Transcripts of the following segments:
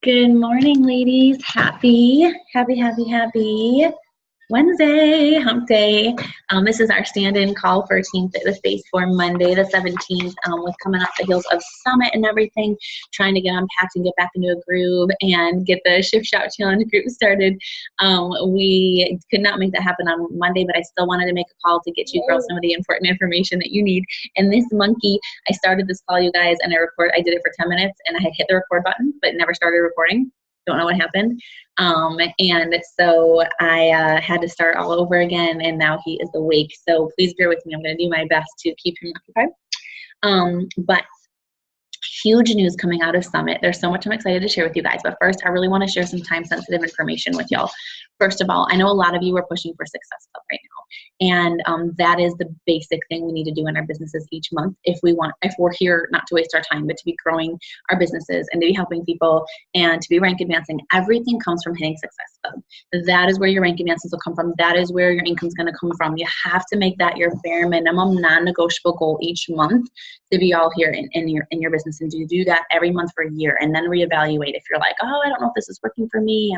Good morning, ladies. Happy Wednesday, hump day. This is our stand-in call for Team Fit with Face for Monday the 17th, with coming off the heels of Summit and everything, trying to get unpacked and get back into a groove and get the Shift Shout Challenge group started. We could not make that happen on Monday, but I still wanted to make a call to get you girls some of the important information that you need. And this monkey, I started this call, you guys, and I did it for 10 minutes, and I had hit the record button, but never started recording. Don't know what happened. And so I had to start all over again, and now he is awake. So please bear with me. I'm going to do my best to keep him occupied. But huge news coming out of Summit. There's so much I'm excited to share with you guys. But first, I really want to share some time-sensitive information with y'all. First of all, I know a lot of you are pushing for Success Club right now. And that is the basic thing we need to do in our businesses each month if we're here not to waste our time, but to be growing our businesses and to be helping people and to be rank advancing. Everything comes from hitting Success Club. That is where your rank advances will come from. That is where your income is going to come from. You have to make that your bare minimum non-negotiable goal each month to be all here in your business, and to do that every month for a year, and then reevaluate. If you're like, oh, I don't know if this is working for me,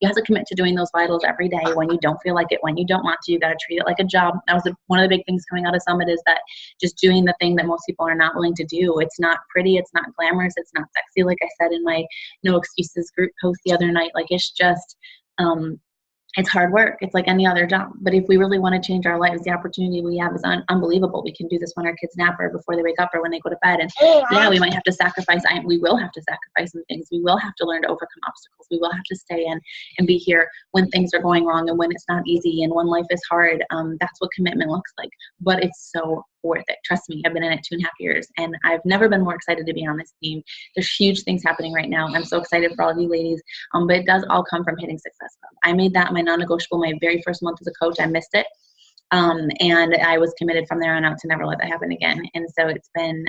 you have to commit to doing those vitals every day when you don't feel like it, when you don't want to. You got to treat it like a job. That was one of the big things coming out of Summit, is that just doing the thing that most people are not willing to do. It's not pretty, it's not glamorous, it's not sexy, like I said in my No Excuses group post the other night. Like, it's just it's hard work. It's like any other job. But if we really want to change our lives, the opportunity we have is unbelievable. We can do this when our kids nap, or before they wake up, or when they go to bed. And yeah, we might have to sacrifice. We will have to sacrifice some things. We will have to learn to overcome obstacles. We will have to stay in and be here when things are going wrong and when it's not easy and when life is hard. That's what commitment looks like. But it's so worth it. Trust me, I've been in it 2.5 years, and I've never been more excited to be on this team. There's huge things happening right now. I'm so excited for all of you ladies. But it does all come from hitting Success Club. I made that my non-negotiable my very first month as a coach. I missed it. And I was committed from there on out to never let that happen again. And so it's been,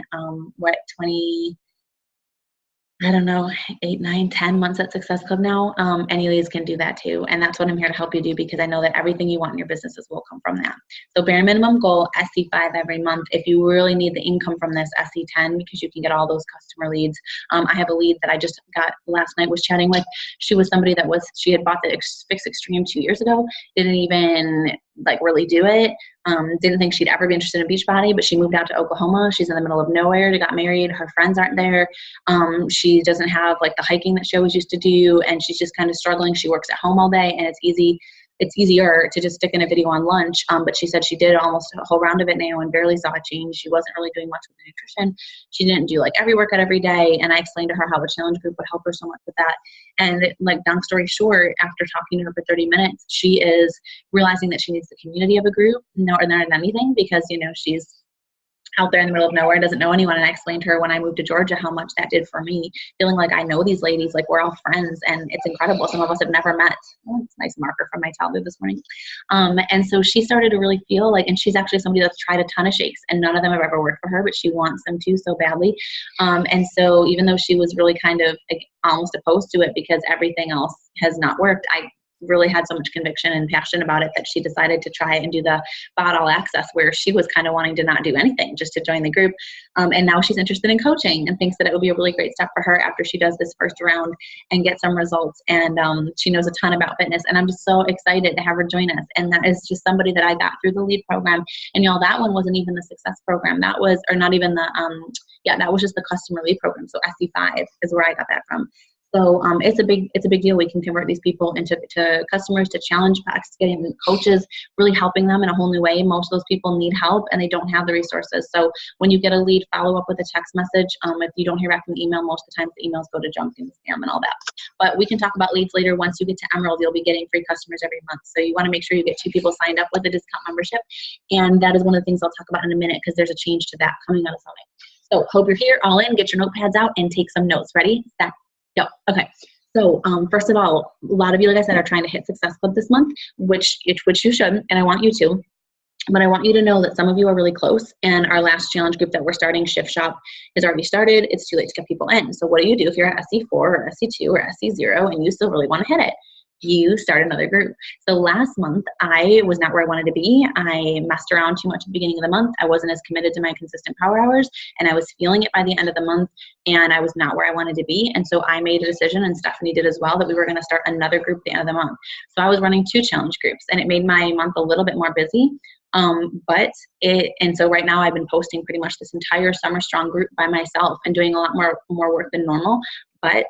8, 9, 10 months at Success Club now. Any ladies can do that too. And that's what I'm here to help you do, because I know that everything you want in your businesses will come from that. So bare minimum goal, SC5 every month. If you really need the income from this, SC10, because you can get all those customer leads. I have a lead that I just got last night, was chatting with. She was somebody she had bought the Fix Extreme 2 years ago, didn't even really do it. Didn't think she'd ever be interested in Beachbody, but she moved out to Oklahoma. She's in the middle of nowhere. She got married. Her friends aren't there. She doesn't have the hiking that she always used to do, and she's just kind of struggling. She works at home all day, and it's easier to just stick in a video on lunch. But she said she did almost a whole round of it now and barely saw a change. She wasn't really doing much with the nutrition. She didn't do every workout every day. And I explained to her how a challenge group would help her so much with that. And long story short, after talking to her for 30 minutes, she is realizing that she needs the community of a group more than anything, because, she's out there in the middle of nowhere, doesn't know anyone. And I explained to her when I moved to Georgia how much that did for me, feeling like I know these ladies, we're all friends, and it's incredible. Some of us have never met. Oh, it's a nice marker from my toddler this morning. And so she started to really feel and she's actually somebody that's tried a ton of shakes, and none of them have ever worked for her, but she wants them to so badly. And so even though she was really kind of almost opposed to it because everything else has not worked, I really had so much conviction and passion about it that she decided to try and do the bot all access, where she was kind of wanting to not do anything, just to join the group. And now she's interested in coaching and thinks that it would be a really great step for her after she does this first round and get some results. And she knows a ton about fitness, and I'm just so excited to have her join us. And that is just somebody that I got through the LEAD program. And y'all, that one wasn't even the Success program. That was, or not even the, that was just the customer lead program. So SC5 is where I got that from. So it's a big deal. We can convert these people into customers, to challenge packs, getting coaches, really helping them in a whole new way. Most of those people need help, and they don't have the resources. So when you get a lead, follow up with a text message. If you don't hear back from the email, most of the time the emails go to junk and spam and all that. But we can talk about leads later. Once you get to Emerald, you'll be getting free customers every month. So you want to make sure you get 2 people signed up with a discount membership. And that is one of the things I'll talk about in a minute, because there's a change to that coming out of Summit. So hope you're here, all in, get your notepads out and take some notes. Ready? Set. Go. Okay. So first of all, a lot of you, like I said, are trying to hit Success Club this month, which you should, and I want you to. But I want you to know that some of you are really close, and our last challenge group that we're starting, Shift Shop, is already started. It's too late to get people in. So what do you do if you're at SC4 or SC2 or SC0 and you still really want to hit it? you start another group. So last month, I was not where I wanted to be. I messed around too much at the beginning of the month. I wasn't as committed to my consistent power hours, and I was feeling it by the end of the month, and I was not where I wanted to be. And so I made a decision, and Stephanie did as well, that we were going to start another group at the end of the month. So I was running 2 challenge groups, and it made my month a little bit more busy. And so right now I've been posting pretty much this entire Summer Strong group by myself and doing a lot more work than normal. But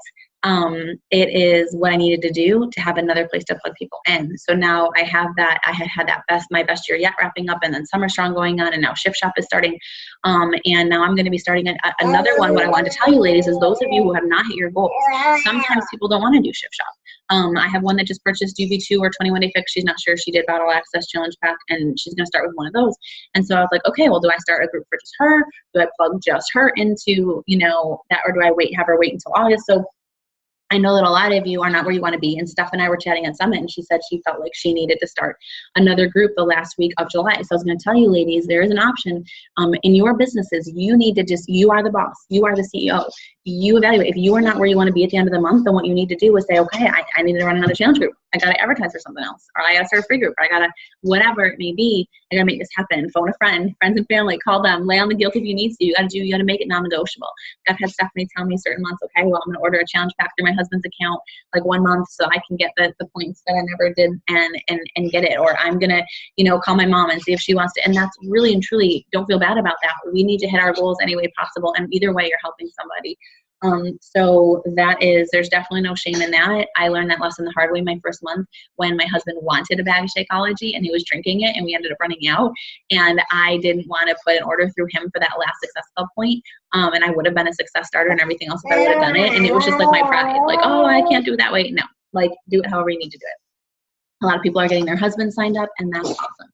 it is what I needed to do to have another place to plug people in. So now I have that. I had that my best year yet wrapping up, and then Summer Strong going on, and now Shift Shop is starting. And now I'm going to be starting another one. What I wanted to tell you, ladies, is those of you who have not hit your goals, sometimes people don't want to do Shift Shop. I have one that just purchased UV2 or 21-day fix. She's not sure. She did Battle Access Challenge Pack, and she's going to start with one of those. And so I was like, okay, well, do I start a group for just her? Do I plug just her into, that, or do I have her wait until August? So I know that a lot of you are not where you want to be. And Steph and I were chatting at Summit, and she said she felt like she needed to start another group the last week of July. So I was going to tell you, ladies, there is an option in your businesses. You need to you are the boss. You are the CEO. You evaluate. If you are not where you want to be at the end of the month, then what you need to do is say, okay, I need to run another challenge group. I got to advertise for something else, or I got to start a free group, or I got to, whatever it may be, I got to make this happen. Phone a friend, friends and family, call them, lay on the guilt if you need to. You got to make it non-negotiable. I've had Stephanie tell me certain months, okay, well, I'm going to order a challenge pack through my husband's account like 1 month so I can get the points that I never did and get it. Or I'm going to, call my mom and see if she wants to. And that's really and truly, don't feel bad about that. We need to hit our goals any way possible. And either way, you're helping somebody. So there's definitely no shame in that. I learned that lesson the hard way my first month when my husband wanted a bag of Shakeology and he was drinking it and we ended up running out, and I didn't want to put an order through him for that last Success Club point. And I would have been a success starter and everything else if I would have done it. And it was just like my pride, like, oh, I can't do it that way. No, like, do it however you need to do it. A lot of people are getting their husbands signed up, and that's awesome.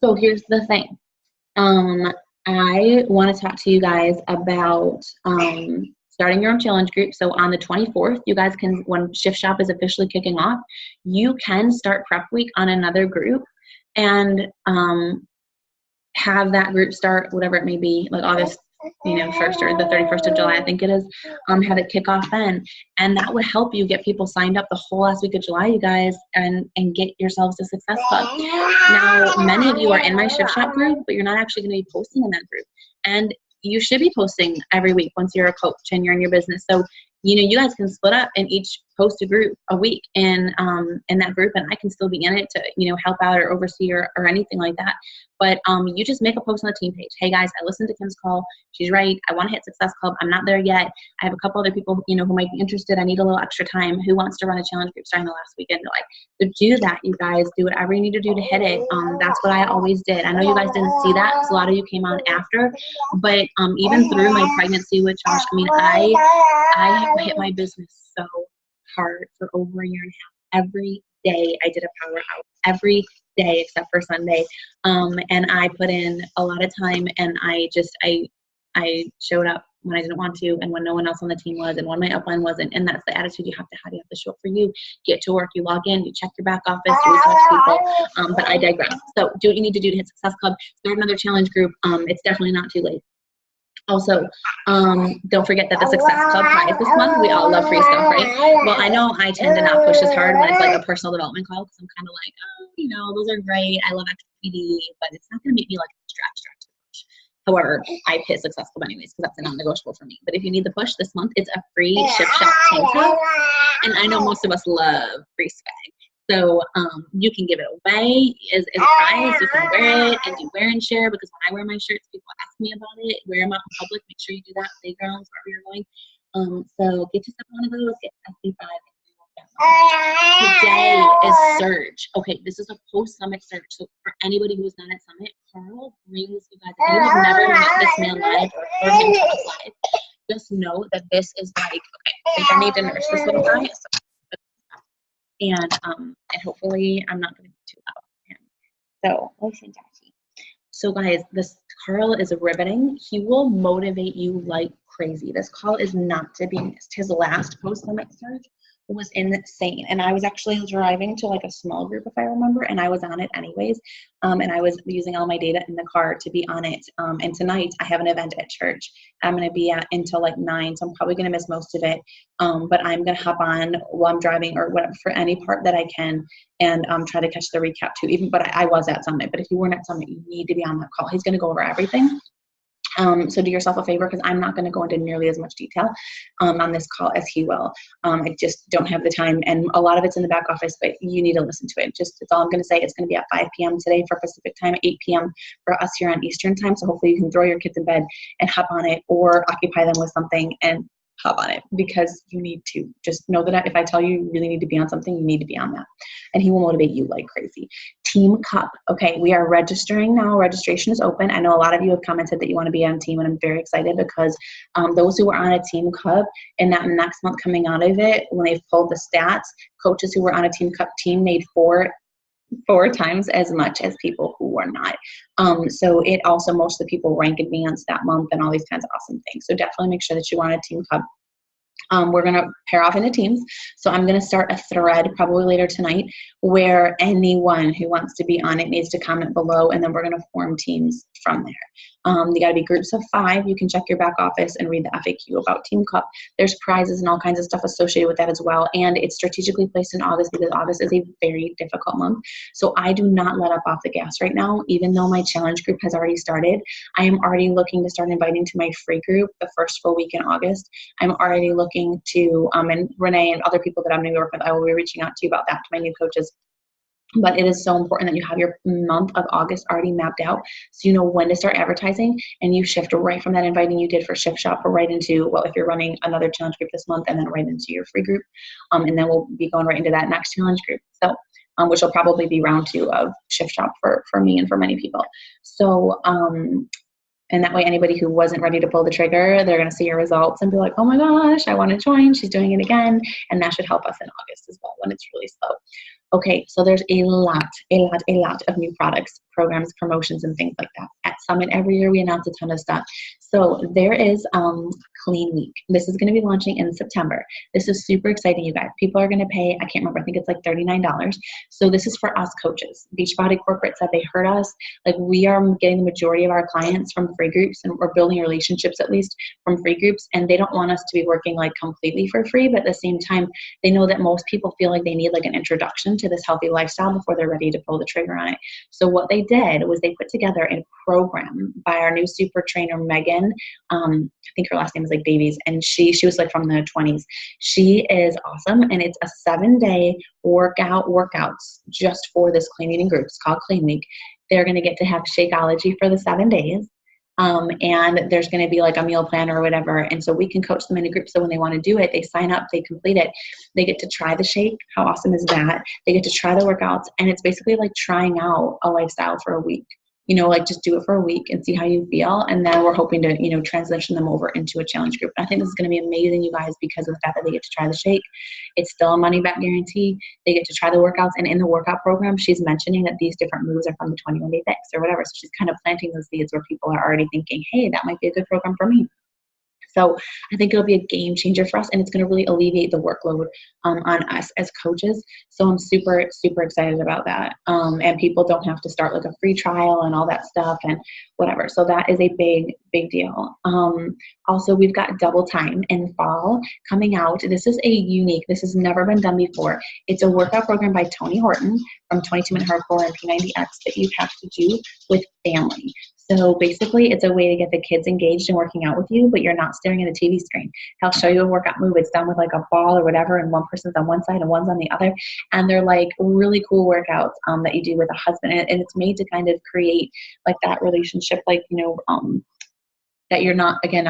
So here's the thing. I want to talk to you guys about starting your own challenge group. So on the 24th, you guys can, when Shift Shop is officially kicking off, you can start prep week on another group and have that group start, whatever it may be, like August 1st or the 31st of July, I think it is, have it kick off then. And that would help you get people signed up the whole last week of July, you guys, and get yourselves a Success Club. Now, many of you are in my Shift Shop group, but you're not actually going to be posting in that group. And you should be posting every week once you're a coach and you're in your business. So, you guys can split up and each post a week in that group, and I can still be in it to, help out or oversee or anything like that. But you just make a post on the team page. Hey guys, I listened to Kim's call. She's right. I want to hit Success Club. I'm not there yet. I have a couple other people, who might be interested. I need a little extra time. Who wants to run a challenge group starting the last weekend? So do that, you guys. Do whatever you need to do to hit it. That's what I always did. I know you guys didn't see that because a lot of you came on after, but even through my pregnancy with Josh, I hit my business so hard for over a year and a half. Every day I did a power hour. Every day except for Sunday. And I put in a lot of time, and I showed up when I didn't want to, and when no one else on the team was, and when my upline wasn't. And that's the attitude you have to have. You have to show up for you, get to work, you log in, you check your back office, you reach out to people. But I digress. So do what you need to do to hit Success Club. Start another challenge group. It's definitely not too late. Also, don't forget that the Success Club prize this month, we all love free stuff, right? Well, I know I tend to not push as hard when it's like a personal development call, because I'm kind of like, those are great. I love extra PD, but it's not going to make me like extra push. However, I hit Success Club anyways, because that's a non-negotiable for me. But if you need the push this month, it's a free Shift Shop tank top. And I know most of us love free swag. So you can give it away as a prize. You can wear it and do wear and share, because when I wear my shirts, people ask me about it. Wear them out in public. Make sure you do that. Playgrounds, wherever you're going. So get yourself one of those. Get SC5. Today is Surge. Okay, this is a post-Summit Surge. So for anybody who is not at Summit, Carl brings you guys, if you have never met this man live or heard him talk live, just know that this is like, okay, I think I need to nurse this little guy. And hopefully I'm not going to be too loud for him. So, listen, Jackie. So guys, this Carl is riveting. He will motivate you like crazy. This call is not to be missed. His last post-Summit Surge was insane. And I was actually driving to like a small group, if I remember, and I was on it anyways. And I was using all my data in the car to be on it. And tonight I have an event at church. I'm going to be at until like 9, so I'm probably going to miss most of it. But I'm going to hop on while I'm driving or whatever for any part that I can, and try to catch the recap too. But I was at Summit. But if you weren't at Summit, you need to be on that call. He's going to go over everything. So do yourself a favor, because I'm not going to go into nearly as much detail on this call as he will. I just don't have the time, and a lot of it's in the back office, but you need to listen to it. That's all I'm going to say. It's going to be at 5 p.m. today for Pacific time, 8 p.m. for us here on Eastern time. So hopefully you can throw your kids in bed and hop on it, or occupy them with something and hop on it, because you need to. Just know that if I tell you you really need to be on something, you need to be on that. And he will motivate you like crazy. Team Cup. Okay, we are registering now. Registration is open. I know a lot of you have commented that you want to be on team, and I'm very excited because those who are on a Team Cup and that next month coming out of it, when they've pulled the stats, coaches who were on a Team Cup team made four times as much as people who were not. So it also, most of the people rank advanced that month and all these kinds of awesome things. So definitely make sure that you want a Team Cup. We're going to pair off into teams. So I'm going to start a thread probably later tonight where anyone who wants to be on it needs to comment below, and then we're going to form teams from there. You got to be groups of 5. You can check your back office and read the FAQ about Team Cup. There's prizes and all kinds of stuff associated with that as well. And it's strategically placed in August because August is a very difficult month. So I do not let up off the gas right now, even though my challenge group has already started. I am already looking to start inviting to my free group the first full week in August. I'm already looking to, and Renee and other people that I'm going to work with, I will be reaching out to you about that, to my new coaches. But it is so important that you have your month of August already mapped out, so you know when to start advertising, and you shift right from that inviting you did for Shift Shop right into, well, if you're running another challenge group this month, and then right into your free group. And then we'll be going right into that next challenge group. So, which will probably be round 2 of Shift Shop for me and for many people. So, and that way, anybody who wasn't ready to pull the trigger, they're going to see your results and be like, oh my gosh, I want to join. She's doing it again. And that should help us in August as well when it's really slow. Okay, so there's a lot of new products, programs, promotions, and things like that. At Summit every year, we announce a ton of stuff. So there is Clean Week. This is going to be launching in September. This is super exciting, you guys. People are going to pay, I can't remember, I think it's like $39. So this is for us coaches. Beachbody Corporate said they heard us. Like, we are getting the majority of our clients from free groups, and we're building relationships at least from free groups. And they don't want us to be working like completely for free, but at the same time, they know that most people feel like they need like an introduction to this healthy lifestyle before they're ready to pull the trigger on it. So what they did was they put together a program by our new super trainer, Megan. I think her last name is like Davies, and she was like from the 20s. She is awesome, and it's a 7-day workouts just for this clean eating group. It's called Clean Week. They're going to get to have Shakeology for the 7 days. And there's going to be like a meal plan or whatever. And so we can coach them in a group. So when they want to do it, they sign up, they complete it. They get to try the shake. How awesome is that? They get to try the workouts. And it's basically like trying out a lifestyle for a week. You know, like just do it for a week and see how you feel. And then we're hoping to, you know, transition them over into a challenge group. And I think this is going to be amazing, you guys, because of the fact that they get to try the shake. It's still a money back guarantee. They get to try the workouts. And in the workout program, she's mentioning that these different moves are from the 21-day fix or whatever. So she's kind of planting those seeds where people are already thinking, hey, that might be a good program for me. So I think it'll be a game changer for us, and it's going to really alleviate the workload on us as coaches. So I'm super, super excited about that. And people don't have to start like a free trial and all that stuff and whatever. So that is a big, big deal. Also, we've got Double Time in fall coming out. This is this has never been done before. It's a workout program by Tony Horton from 22 Minute Hardcore and P90X that you have to do with family. So basically, it's a way to get the kids engaged in working out with you, but you're not staring at a TV screen. He'll show you a workout move. It's done with like a ball or whatever, and one person's on one side and one's on the other. And they're like really cool workouts that you do with a husband. And it's made to kind of create like that relationship, like, you know, that you're not, again,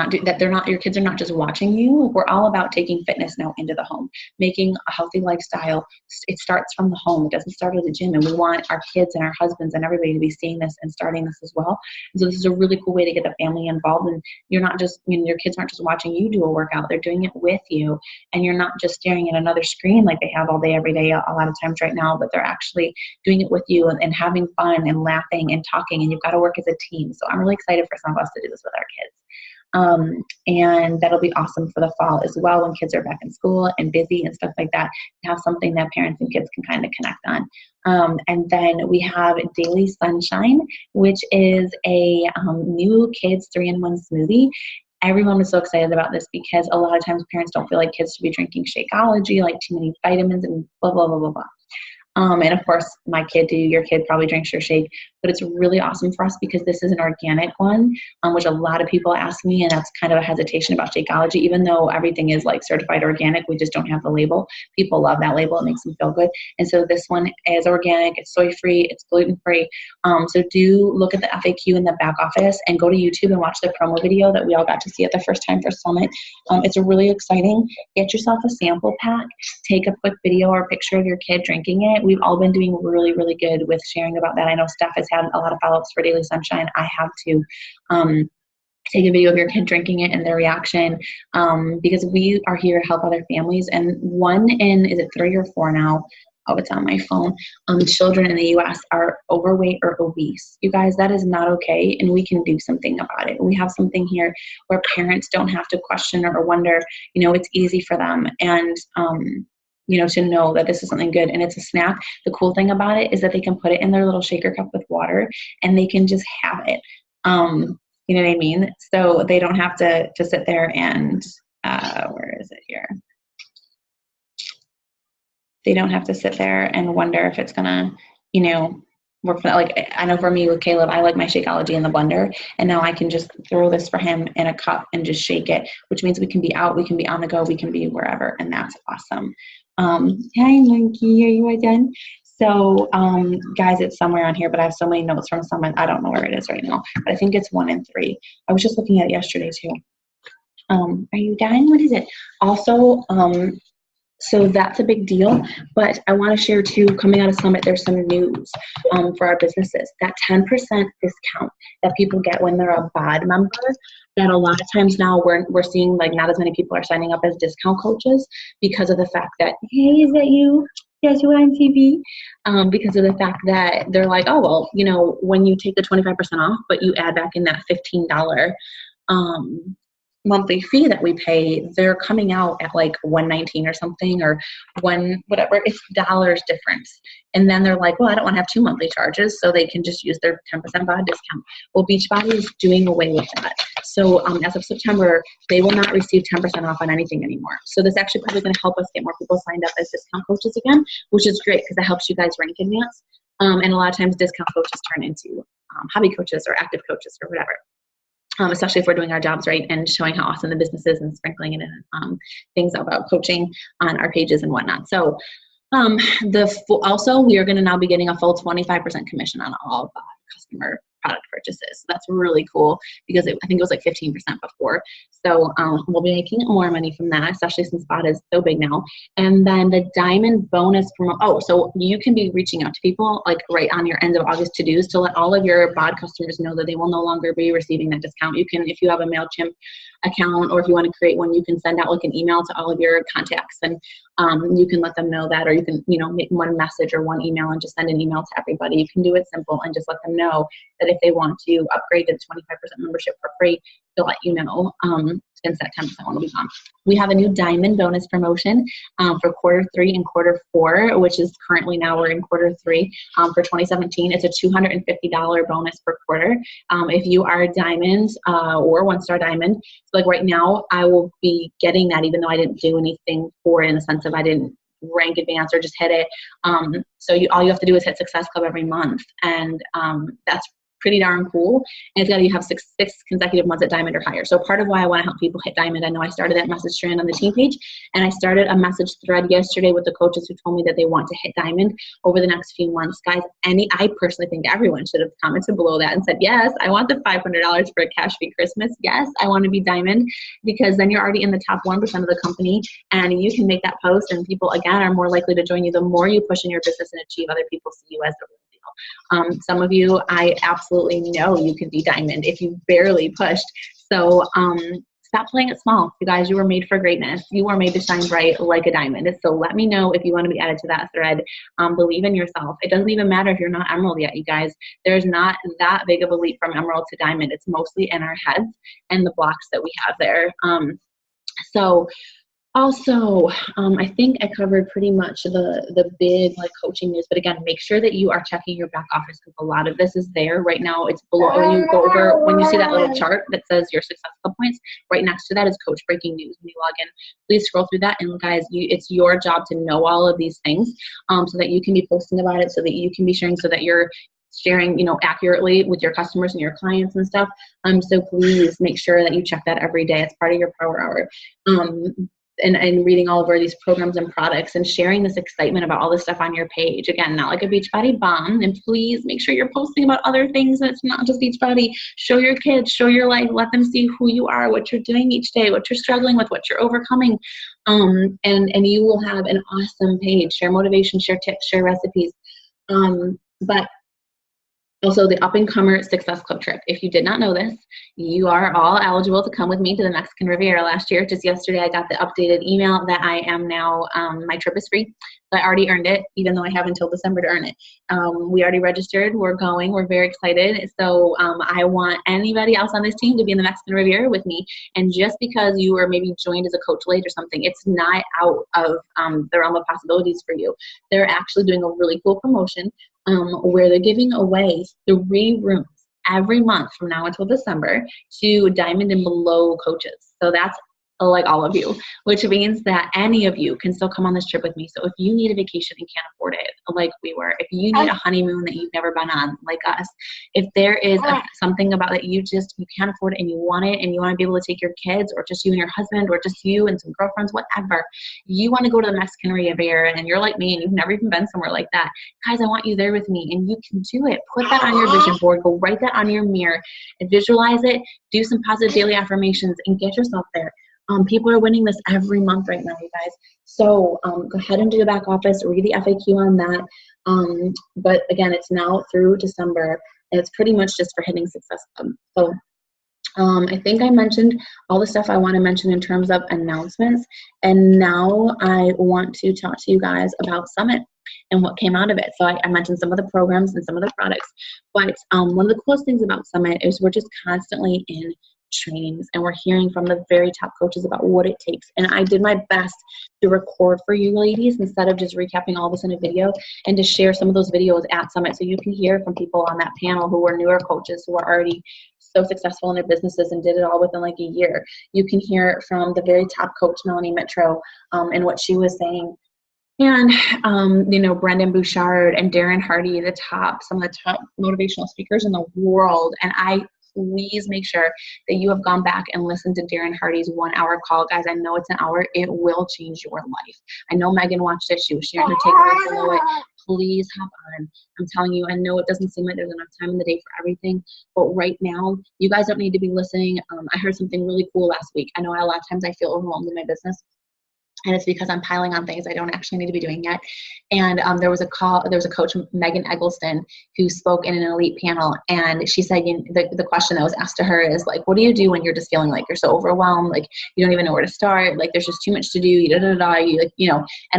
your kids are not just watching you. We're all about taking fitness now into the home, making a healthy lifestyle. It starts from the home. It doesn't start at the gym. And we want our kids and our husbands and everybody to be seeing this and starting this as well. And so this is a really cool way to get the family involved. And you're not just, you know, your kids aren't just watching you do a workout. They're doing it with you. And you're not just staring at another screen like they have all day, every day, a lot of times right now, but they're actually doing it with you and having fun and laughing and talking. And you've got to work as a team. So I'm really excited for some of us to do this with our kids. And that'll be awesome for the fall as well when kids are back in school and busy and stuff like that, to have something that parents and kids can kind of connect on. And then we have Daily Sunshine, which is a new kids 3-in-1 smoothie. Everyone was so excited about this because a lot of times parents don't feel like kids should be drinking Shakeology, like too many vitamins and blah, blah, blah, blah, blah. And of course, my kid do, your kid probably drinks your shake, but it's really awesome for us because this is an organic one, which a lot of people ask me, and that's kind of a hesitation about Shakeology, even though everything is like certified organic, we just don't have the label. People love that label, it makes them feel good. And so this one is organic, it's soy-free, it's gluten-free. So do look at the FAQ in the back office and go to YouTube and watch the promo video that we all got to see at the first time for Summit. It's really exciting. Get yourself a sample pack, take a quick video or picture of your kid drinking it. We've all been doing really, really good with sharing about that. I know Steph has had a lot of follow-ups for Daily Sunshine. I have to take a video of your kid drinking it and their reaction, because we are here to help other families. And 1 in, is it 3 or 4 now? Oh, it's on my phone. Children in the U.S. are overweight or obese. You guys, that is not okay, and we can do something about it. We have something here where parents don't have to question or wonder. It's easy for them, and to know that this is something good and it's a snack. The cool thing about it is that they can put it in their little shaker cup with water and they can just have it. You know what I mean? So they don't have to sit there and, where is it here? They don't have to sit there and wonder if it's gonna, work for that. Like, I know for me with Caleb, I like my Shakeology in the blender, and now I can just throw this for him in a cup and just shake it, which means we can be out, we can be on the go, we can be wherever, and that's awesome. Hi, Monkey, are you done? So, guys, it's somewhere on here, but I have so many notes from someone, I don't know where it is right now, but I think it's 1 in 3. I was just looking at it yesterday too. Are you done? What is it? Also, so that's a big deal, but I want to share too, coming out of Summit, there's some news for our businesses. That 10% discount that people get when they're a BOD member, that a lot of times now we're seeing like not as many people are signing up as discount coaches because of the fact that, hey, is that you? Yes, you're on TV. Because of the fact that they're like, oh, well, when you take the 25% off, but you add back in that $15 monthly fee that we pay, they're coming out at like $119 or something, or whatever. It's dollars difference. And then they're like, well, I don't want to have 2 monthly charges, so they can just use their 10% BOD discount. Well, Beachbody is doing away with that. So as of September, they will not receive 10% off on anything anymore. So this actually probably going to help us get more people signed up as discount coaches again, which is great because it helps you guys rank in advance. And a lot of times discount coaches turn into hobby coaches or active coaches or whatever. Especially if we're doing our jobs right and showing how awesome the business is and sprinkling it in things about coaching on our pages and whatnot. So also, we are going to now be getting a full 25% commission on all customer product purchases. So that's really cool because I think it was like 15% before. So we'll be making more money from that, especially since BOD is so big now. And then the diamond bonus so you can be reaching out to people like right on your end of August to-dos to let all of your BOD customers know that they will no longer be receiving that discount. You can, if you have a MailChimp account or if you want to create one, you can send out like an email to all of your contacts and you can let them know that, or you can, make one message or one email and just send an email to everybody. You can do it simple and just let them know that if they want to upgrade to the 25% membership for free, they'll let you know, since that 10% one will be gone. We have a new diamond bonus promotion for Q3 and Q4, which is currently now we're in Q3 for 2017. It's a $250 bonus per quarter. If you are a diamond or 1-star diamond, so like right now, I will be getting that even though I didn't do anything for it in the sense of I didn't rank advance or just hit it. So all you have to do is hit Success Club every month, and that's pretty darn cool. And it's got to have six consecutive months at diamond or higher. So part of why I want to help people hit diamond, I know I started that message strand on the team page, and I started a message thread yesterday with the coaches who told me that they want to hit diamond over the next few months. Guys, I personally think everyone should have commented below that and said, yes, I want the $500 for a cash-free Christmas. Yes, I want to be diamond, because then you're already in the top 1% of the company, and you can make that post, and people, again, are more likely to join you the more you push in your business and achieve. Other people see you as the real deal. Some of you, I absolutely know you can be diamond if you barely pushed. So stop playing it small. You guys, you were made for greatness. You are made to shine bright like a diamond. So let me know if you want to be added to that thread. Believe in yourself. It doesn't even matter if you're not emerald yet, you guys. There's not that big of a leap from emerald to diamond. It's mostly in our heads and the blocks that we have there. So also, I think I covered pretty much the big like coaching news, but again, make sure that you are checking your back office because a lot of this is there right now. It's below, when you go over, when you see that little chart that says your success club points, right next to that is coach breaking news. When you log in, please scroll through that. And guys, it's your job to know all of these things so that you can be posting about it, so that you can be sharing, so that you're sharing, you know, accurately with your customers and your clients and stuff. So please make sure that you check that every day. It's part of your power hour. And reading all over these programs and products and sharing this excitement about all this stuff on your page. Again, not like a Beachbody bomb. And please make sure you're posting about other things. And it's not just Beachbody. Show your kids, show your life, let them see who you are, what you're doing each day, what you're struggling with, what you're overcoming. And you will have an awesome page. Share motivation, share tips, share recipes. But also, the up-and-comer Success Club trip. If you did not know this, you are all eligible to come with me to the Mexican Riviera. Last year, just yesterday, I got the updated email that I am now, my trip is free. So I already earned it, even though I have until December to earn it. We already registered. We're going. We're very excited. So I want anybody else on this team to be in the Mexican Riviera with me. And just because you were maybe joined as a coach late or something, it's not out of the realm of possibilities for you. They're actually doing a really cool promotion where they're giving away 3 rooms every month from now until December to diamond and below coaches. So that's like all of you, which means that any of you can still come on this trip with me. So if you need a vacation and can't afford it, like we were, if you need a honeymoon that you've never been on, like us, if there is something about that you can't afford it and you want it and you want to be able to take your kids or just you and your husband or just you and some girlfriends, whatever, you want to go to the Mexican Riviera and you're like me and you've never even been somewhere like that, guys, I want you there with me and you can do it. Put that on your vision board, go write that on your mirror and visualize it, do some positive daily affirmations and get yourself there. People are winning this every month right now, you guys. So go ahead and do the back office, read the FAQ on that. But again, it's now through December, and it's pretty much just for hitting Success Club. So I think I mentioned all the stuff I want to mention in terms of announcements. And now I want to talk to you guys about Summit and what came out of it. So I mentioned some of the programs and some of the products. But one of the coolest things about Summit is we're just constantly in trainings and we're hearing from the very top coaches about what it takes. And I did my best to record for you ladies instead of just recapping all this in a video, and to share some of those videos at Summit so you can hear from people on that panel who are newer coaches who are already so successful in their businesses and did it all within like a year. You can hear from the very top coach, Melanie Mitro, and what she was saying. And, you know, Brendan Bouchard and Darren Hardy, some of the top motivational speakers in the world. And please make sure that you have gone back and listened to Darren Hardy's 1-hour call. Guys, I know it's an hour. It will change your life. I know Megan watched it. She was sharing her takeaways below it. Please hop on. I'm telling you, I know it doesn't seem like there's enough time in the day for everything, but right now, you guys don't need to be listening. I heard something really cool last week. I know a lot of times I feel overwhelmed in my business, and it's because I'm piling on things I don't actually need to be doing yet. And there was a coach, Megan Eggleston, who spoke in an elite panel, and she said, the question that was asked to her is like, what do you do when you're just feeling like you're so overwhelmed, like you don't even know where to start, like there's just too much to do, and a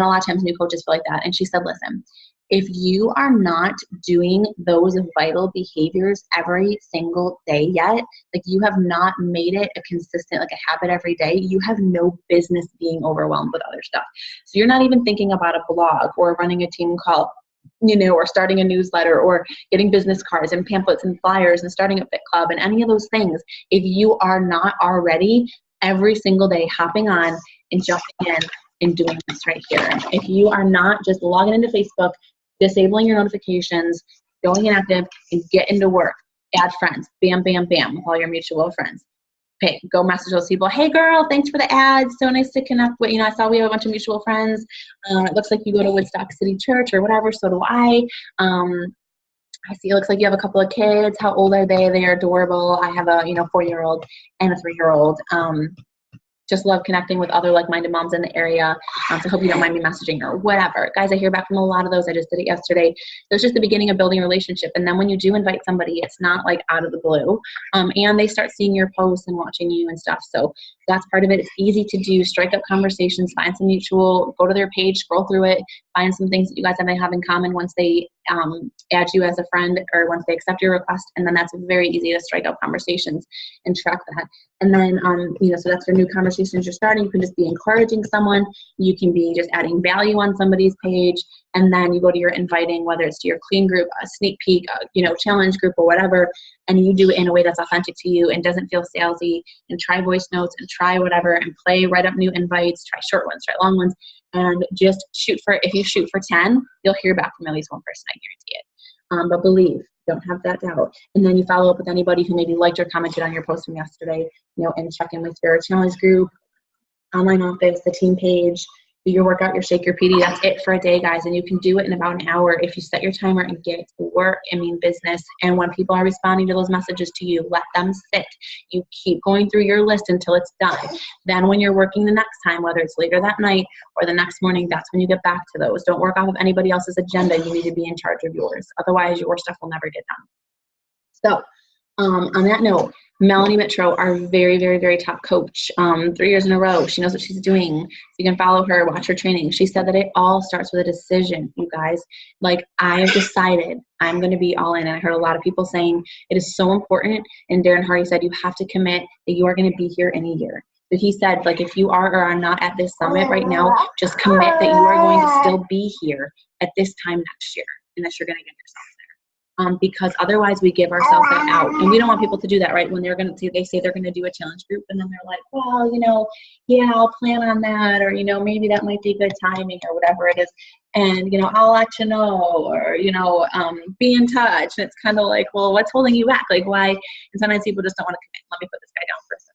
lot of times new coaches feel like that. And she said, listen, if you are not doing those vital behaviors every single day yet, like you have not made it a consistent, like a habit every day, you have no business being overwhelmed with other stuff. So you're not even thinking about a blog or running a team call, or starting a newsletter or getting business cards and pamphlets and flyers and starting a fit club and any of those things. If you are not already every single day hopping on and jumping in and doing this right here, if you are not just logging into Facebook, disabling your notifications, going inactive, and get into work. Add friends. Bam, bam, bam with all your mutual friends. Okay, go message those people. Hey, girl, thanks for the ads. So nice to connect with. I saw we have a bunch of mutual friends. It looks like you go to Woodstock City Church or whatever. So do I. I see it looks like you have a couple of kids. How old are they? They are adorable. I have a 4-year-old and a 3-year-old. Just love connecting with other like-minded moms in the area. So I hope you don't mind me messaging or whatever. Guys, I hear back from a lot of those. I just did it yesterday. So it's just the beginning of building a relationship. And then when you do invite somebody, it's not like out of the blue. And they start seeing your posts and watching you and stuff. So That's part of it. It's easy to do. Strike up conversations, find some mutual, go to their page, scroll through it, find some things that you guys may have in common once they add you as a friend or once they accept your request. And then that's very easy to strike up conversations and track that. And then, so that's for new conversations you're starting. You can just be encouraging someone. You can be just adding value on somebody's page. And then you go to your inviting, whether it's to your clean group, a sneak peek, challenge group or whatever. And you do it in a way that's authentic to you and doesn't feel salesy, and try voice notes and try whatever and write up new invites, try short ones, try long ones, and just if you shoot for 10, you'll hear back from at least one person, I guarantee it. But believe, don't have that doubt. And then you follow up with anybody who maybe liked or commented on your post from yesterday, and check in with your challenge group, online office, the team page, do your workout, your shake, your PD. That's it for a day, guys. And you can do it in about an hour if you set your timer and get to work and mean business. And when people are responding to those messages to you, let them sit. You keep going through your list until it's done. Then when you're working the next time, whether it's later that night or the next morning, that's when you get back to those. Don't work off of anybody else's agenda. You need to be in charge of yours. Otherwise, your stuff will never get done. So on that note, Melanie Mitro, our very, very, very top coach, 3 years in a row. She knows what she's doing. You can follow her, watch her training. She said that it all starts with a decision, you guys. Like, I've decided I'm going to be all in. And I heard a lot of people saying it is so important. And Darren Hardy said, you have to commit that you are going to be here in a year. But he said, like, if you are or are not at this summit right now, just commit that you are going to still be here at this time next year, unless you're going to get yourself there. Because otherwise we give ourselves that out. And we don't want people to do that, right? When they say they're going to do a challenge group, and then they're like, well, yeah, I'll plan on that, or, maybe that might be good timing or whatever it is. And, I'll let you know, or, be in touch. And it's kind of like, well, what's holding you back? Like, why? And sometimes people just don't want to commit. Let me put this guy down for a second.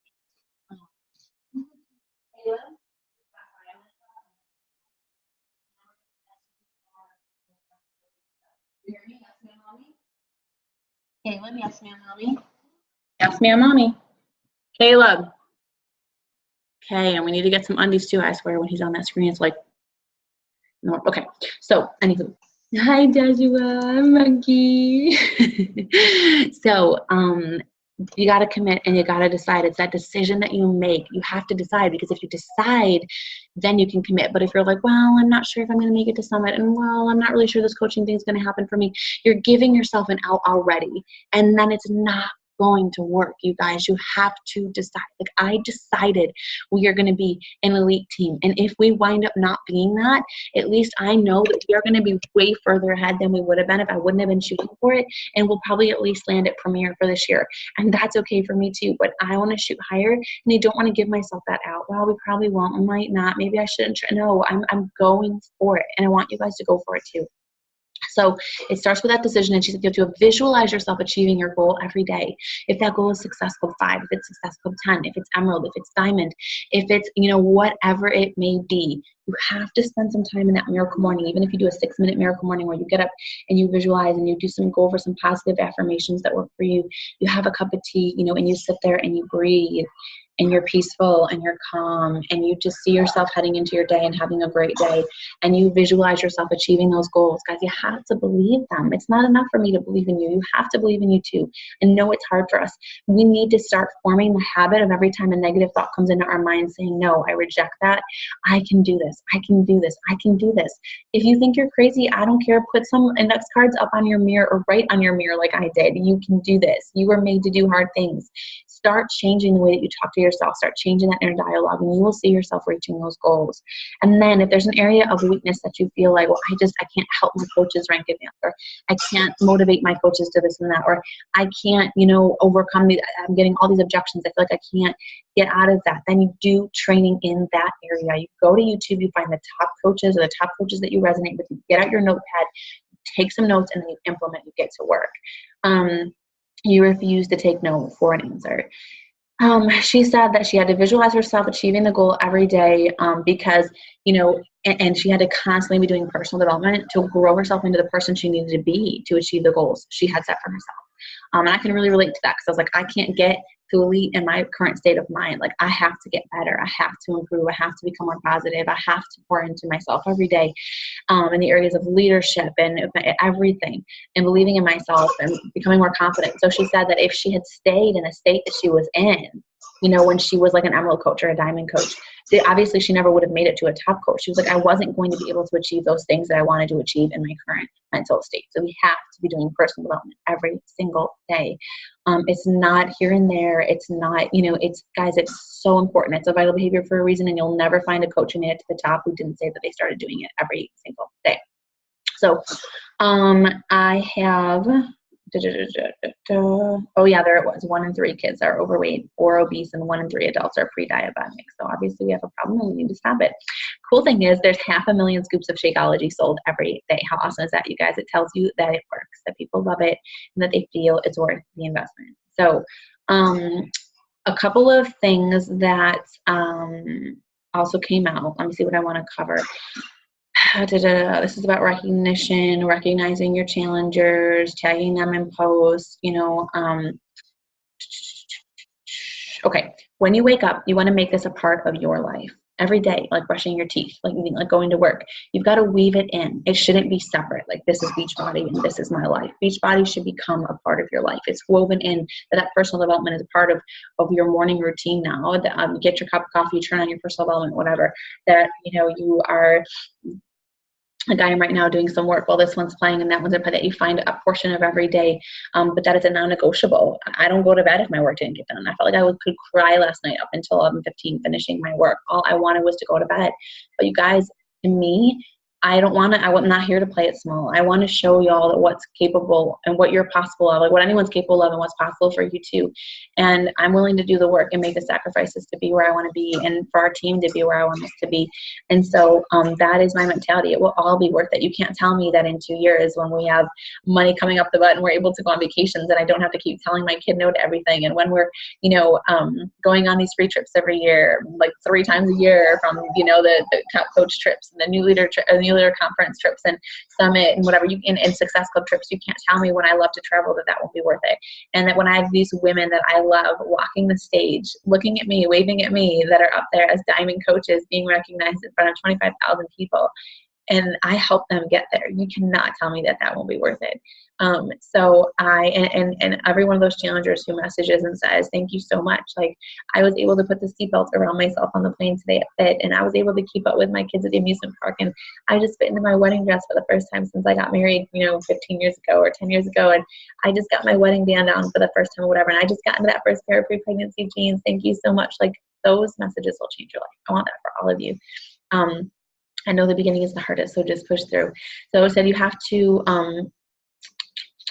Caleb, yes, ma'am, mommy. Yes, ma'am, mommy. Caleb. Okay, and we need to get some undies too, I swear. When he's on that screen, it's like, no. Okay, so, anywho. Hi, Joshua, monkey. So, you got to commit and you got to decide. It's that decision that you make. You have to decide, because if you decide, then you can commit. But if you're like, well, I'm not sure if I'm going to make it to summit, and well, I'm not really sure this coaching thing is going to happen for me, you're giving yourself an out already. And then it's not going to work, you guys. You have to decide. Like, I decided we are going to be an elite team. And if we wind up not being that, at least I know that we are going to be way further ahead than we would have been if I wouldn't have been shooting for it. And we'll probably at least land at Premier for this year. And that's okay for me too. But I want to shoot higher, and I don't want to give myself that out. Well, we probably won't. I might not. Maybe I shouldn't try. No, I'm going for it. And I want you guys to go for it too. So it starts with that decision, and she said you have to visualize yourself achieving your goal every day. If that goal is Success Club 5, if it's Success Club 10, if it's Emerald, if it's Diamond, if it's, whatever it may be, you have to spend some time in that miracle morning. Even if you do a 6-minute miracle morning where you get up and you visualize and you go over some positive affirmations that work for you. You have a cup of tea, and you sit there and you breathe. And you're peaceful and you're calm, and you just see yourself heading into your day and having a great day, and you visualize yourself achieving those goals. Guys, you have to believe them. It's not enough for me to believe in you. You have to believe in you too. And know it's hard for us. We need to start forming the habit of every time a negative thought comes into our mind saying, no, I reject that. I can do this. I can do this. I can do this. If you think you're crazy, I don't care. Put some index cards up on your mirror or write on your mirror like I did. You can do this. You were made to do hard things. Start changing the way that you talk to yourself. Start changing that inner dialogue, and you will see yourself reaching those goals. And then if there's an area of weakness that you feel like, well, I can't help my coaches rank advance, or I can't motivate my coaches to this and that, or I can't, overcome I'm getting all these objections. I feel like I can't get out of that. Then you do training in that area. You go to YouTube, you find the top coaches or the top coaches that you resonate with. You get out your notepad, take some notes, and then you implement, you get to work. You refuse to take no for an answer. She said that she had to visualize herself achieving the goal every day because, and she had to constantly be doing personal development to grow herself into the person she needed to be to achieve the goals she had set for herself. And I can really relate to that, because I was like, I can't get to elite in my current state of mind. Like, I have to get better. I have to improve. I have to become more positive. I have to pour into myself every day in the areas of leadership and everything, and believing in myself and becoming more confident. So she said that if she had stayed in a state that she was in, you know, when she was like an emerald coach or a diamond coach. Obviously, she never would have made it to a top coach. She was like, I wasn't going to be able to achieve those things that I wanted to achieve in my current mental state. So we have to be doing personal development every single day. It's not here and there. It's not, you know, it's, guys, it's so important. It's a vital behavior for a reason, and you'll never find a coach who made it to the top who didn't say that they started doing it every single day. So I have, oh yeah, there it was. 1 in 3 kids are overweight or obese, and 1 in 3 adults are pre-diabetic. So obviously we have a problem and we need to stop it. Cool thing is there's 500,000 scoops of Shakeology sold every day. How awesome is that, you guys? It tells you that it works, that people love it, and that they feel it's worth the investment. So a couple of things that also came out. Let me see what I want to cover. This is about recognition, recognizing your challengers, tagging them in posts, you know. Okay, when you wake up, you want to make this a part of your life every day, like brushing your teeth, like eating, like going to work. You've got to weave it in. It shouldn't be separate. Like, this is Beachbody and this is my life. Beachbody should become a part of your life. It's woven in, that personal development is a part of your morning routine now. That get your cup of coffee, turn on your personal development, whatever. That, you know, you are. Like, I am right now doing some work while this one's playing and that one's in play, that you find a portion of every day, but that is a non-negotiable. I don't go to bed if my work didn't get done. I felt like I could cry last night up until 11:15 finishing my work. All I wanted was to go to bed. But you guys, to me, I'm not here to play it small. I want to show y'all that what's capable and what you're possible of, like what anyone's capable of and what's possible for you too. And I'm willing to do the work and make the sacrifices to be where I want to be, and for our team to be where I want us to be. And so that is my mentality. It will all be worth it. You can't tell me that in 2 years, when we have money coming up the butt and we're able to go on vacations and I don't have to keep telling my kid no to everything. And when we're, you know, going on these free trips every year, like 3 times a year, from, you know, the top coach trips and the new leader conference trips and summit and whatever, and Success Club trips, you can't tell me when I love to travel that won't be worth it. And that when I have these women that I love walking the stage, looking at me, waving at me, that are up there as diamond coaches, being recognized in front of 25,000 people, and I help them get there, you cannot tell me that won't be worth it. So and every one of those challengers who messages and says, thank you so much. Like, I was able to put the seatbelt around myself on the plane today at Fit, and I was able to keep up with my kids at the amusement park. And I just fit into my wedding dress for the first time since I got married, you know, 15 years ago or 10 years ago. And I just got my wedding band on for the first time or whatever. And I just got into that first pair of pre-pregnancy jeans. Thank you so much. Like, those messages will change your life. I want that for all of you. I know the beginning is the hardest, so just push through. So it said you have to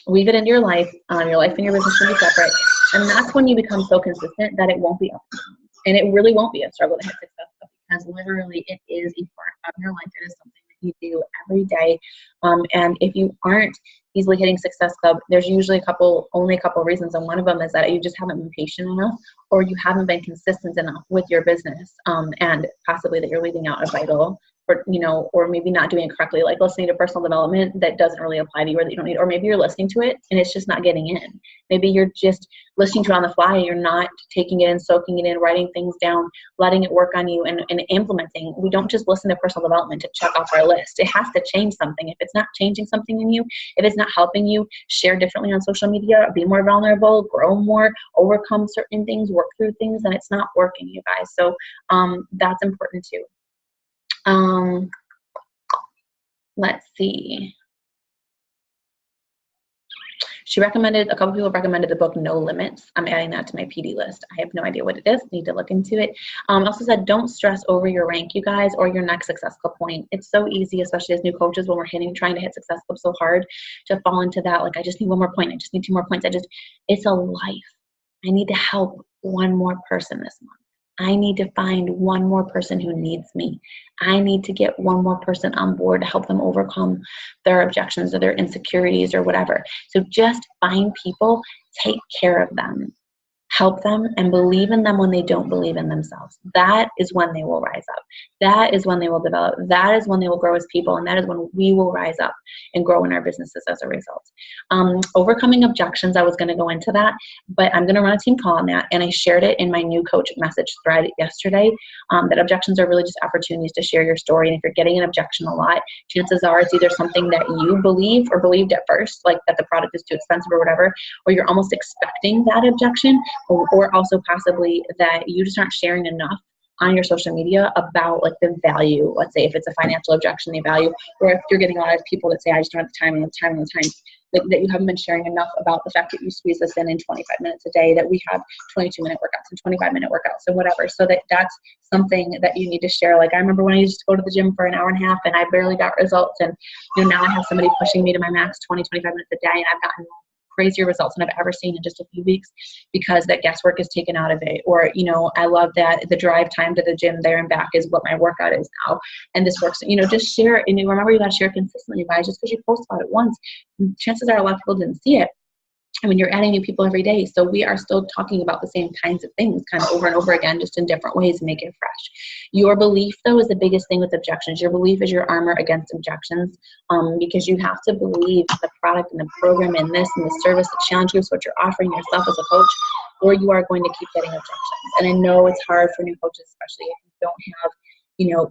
weave it into your life and your business should be separate. And that's when you become so consistent that it won't be up and down. And it really won't be a struggle to hit success, because literally it is a part of your life. It is something that you do every day. And if you aren't easily hitting Success Club, there's usually only a couple of reasons. And one of them is that you just haven't been patient enough, or you haven't been consistent enough with your business, and possibly that you're leaving out a vital, or, you know, or maybe not doing it correctly, like listening to personal development that doesn't really apply to you, or that you don't need, or maybe you're listening to it and it's just not getting in. Maybe you're just listening to it on the fly and you're not taking it in, soaking it in, writing things down, letting it work on you, and implementing. We don't just listen to personal development to check off our list. It has to change something. If it's not changing something in you, if it's not helping you share differently on social media, be more vulnerable, grow more, overcome certain things, work through things, then it's not working, you guys. So that's important too. Let's see. A couple people recommended the book No Limits. I'm adding that to my PD list. I have no idea what it is. Need to look into it. Also said, don't stress over your rank, you guys, or your next Success Club point. It's so easy, especially as new coaches, when we're trying to hit Success Club so hard, to fall into that. Like, I just need 1 more point. I just need 2 more points. It's a life. I need to help 1 more person this month. I need to find 1 more person who needs me. I need to get 1 more person on board to help them overcome their objections or their insecurities or whatever. So just find people, take care of them, help them, and believe in them when they don't believe in themselves. That is when they will rise up. That is when they will develop. That is when they will grow as people. And that is when we will rise up and grow in our businesses as a result. Overcoming objections, I was going to go into that, but I'm going to run a team call on that. And I shared it in my new coach message thread yesterday, that objections are really just opportunities to share your story. And if you're getting an objection a lot, chances are it's either something that you believe or believed at first, like that the product is too expensive or whatever, or you're almost expecting that objection. or also possibly that you just aren't sharing enough on your social media about like the value. Let's say if it's a financial objection, the value, or if you're getting a lot of people that say, I just don't have the time and the time and the time, that you haven't been sharing enough about the fact that you squeeze this in 25 minutes a day, that we have 22-minute workouts and 25-minute workouts and whatever. So that's something that you need to share. Like I remember when I used to go to the gym for an hour and a half and I barely got results. And now I have somebody pushing me to my max 25 minutes a day, and I've gotten crazier results than I've ever seen in just a few weeks because that guesswork is taken out of it. Or, I love that the drive time to the gym there and back is what my workout is now. And this works, just share it. And remember, you got to share it consistently, you guys. Just because you post about it once, chances are a lot of people didn't see it. I mean, you're adding new people every day. So we are still talking about the same kinds of things kind of over and over again, just in different ways to make it fresh. Your belief, though, is the biggest thing with objections. Your belief is your armor against objections, because you have to believe the product and the program and this and the service, the challenge groups, what you're offering yourself as a coach, or you are going to keep getting objections. And I know it's hard for new coaches, especially if you don't have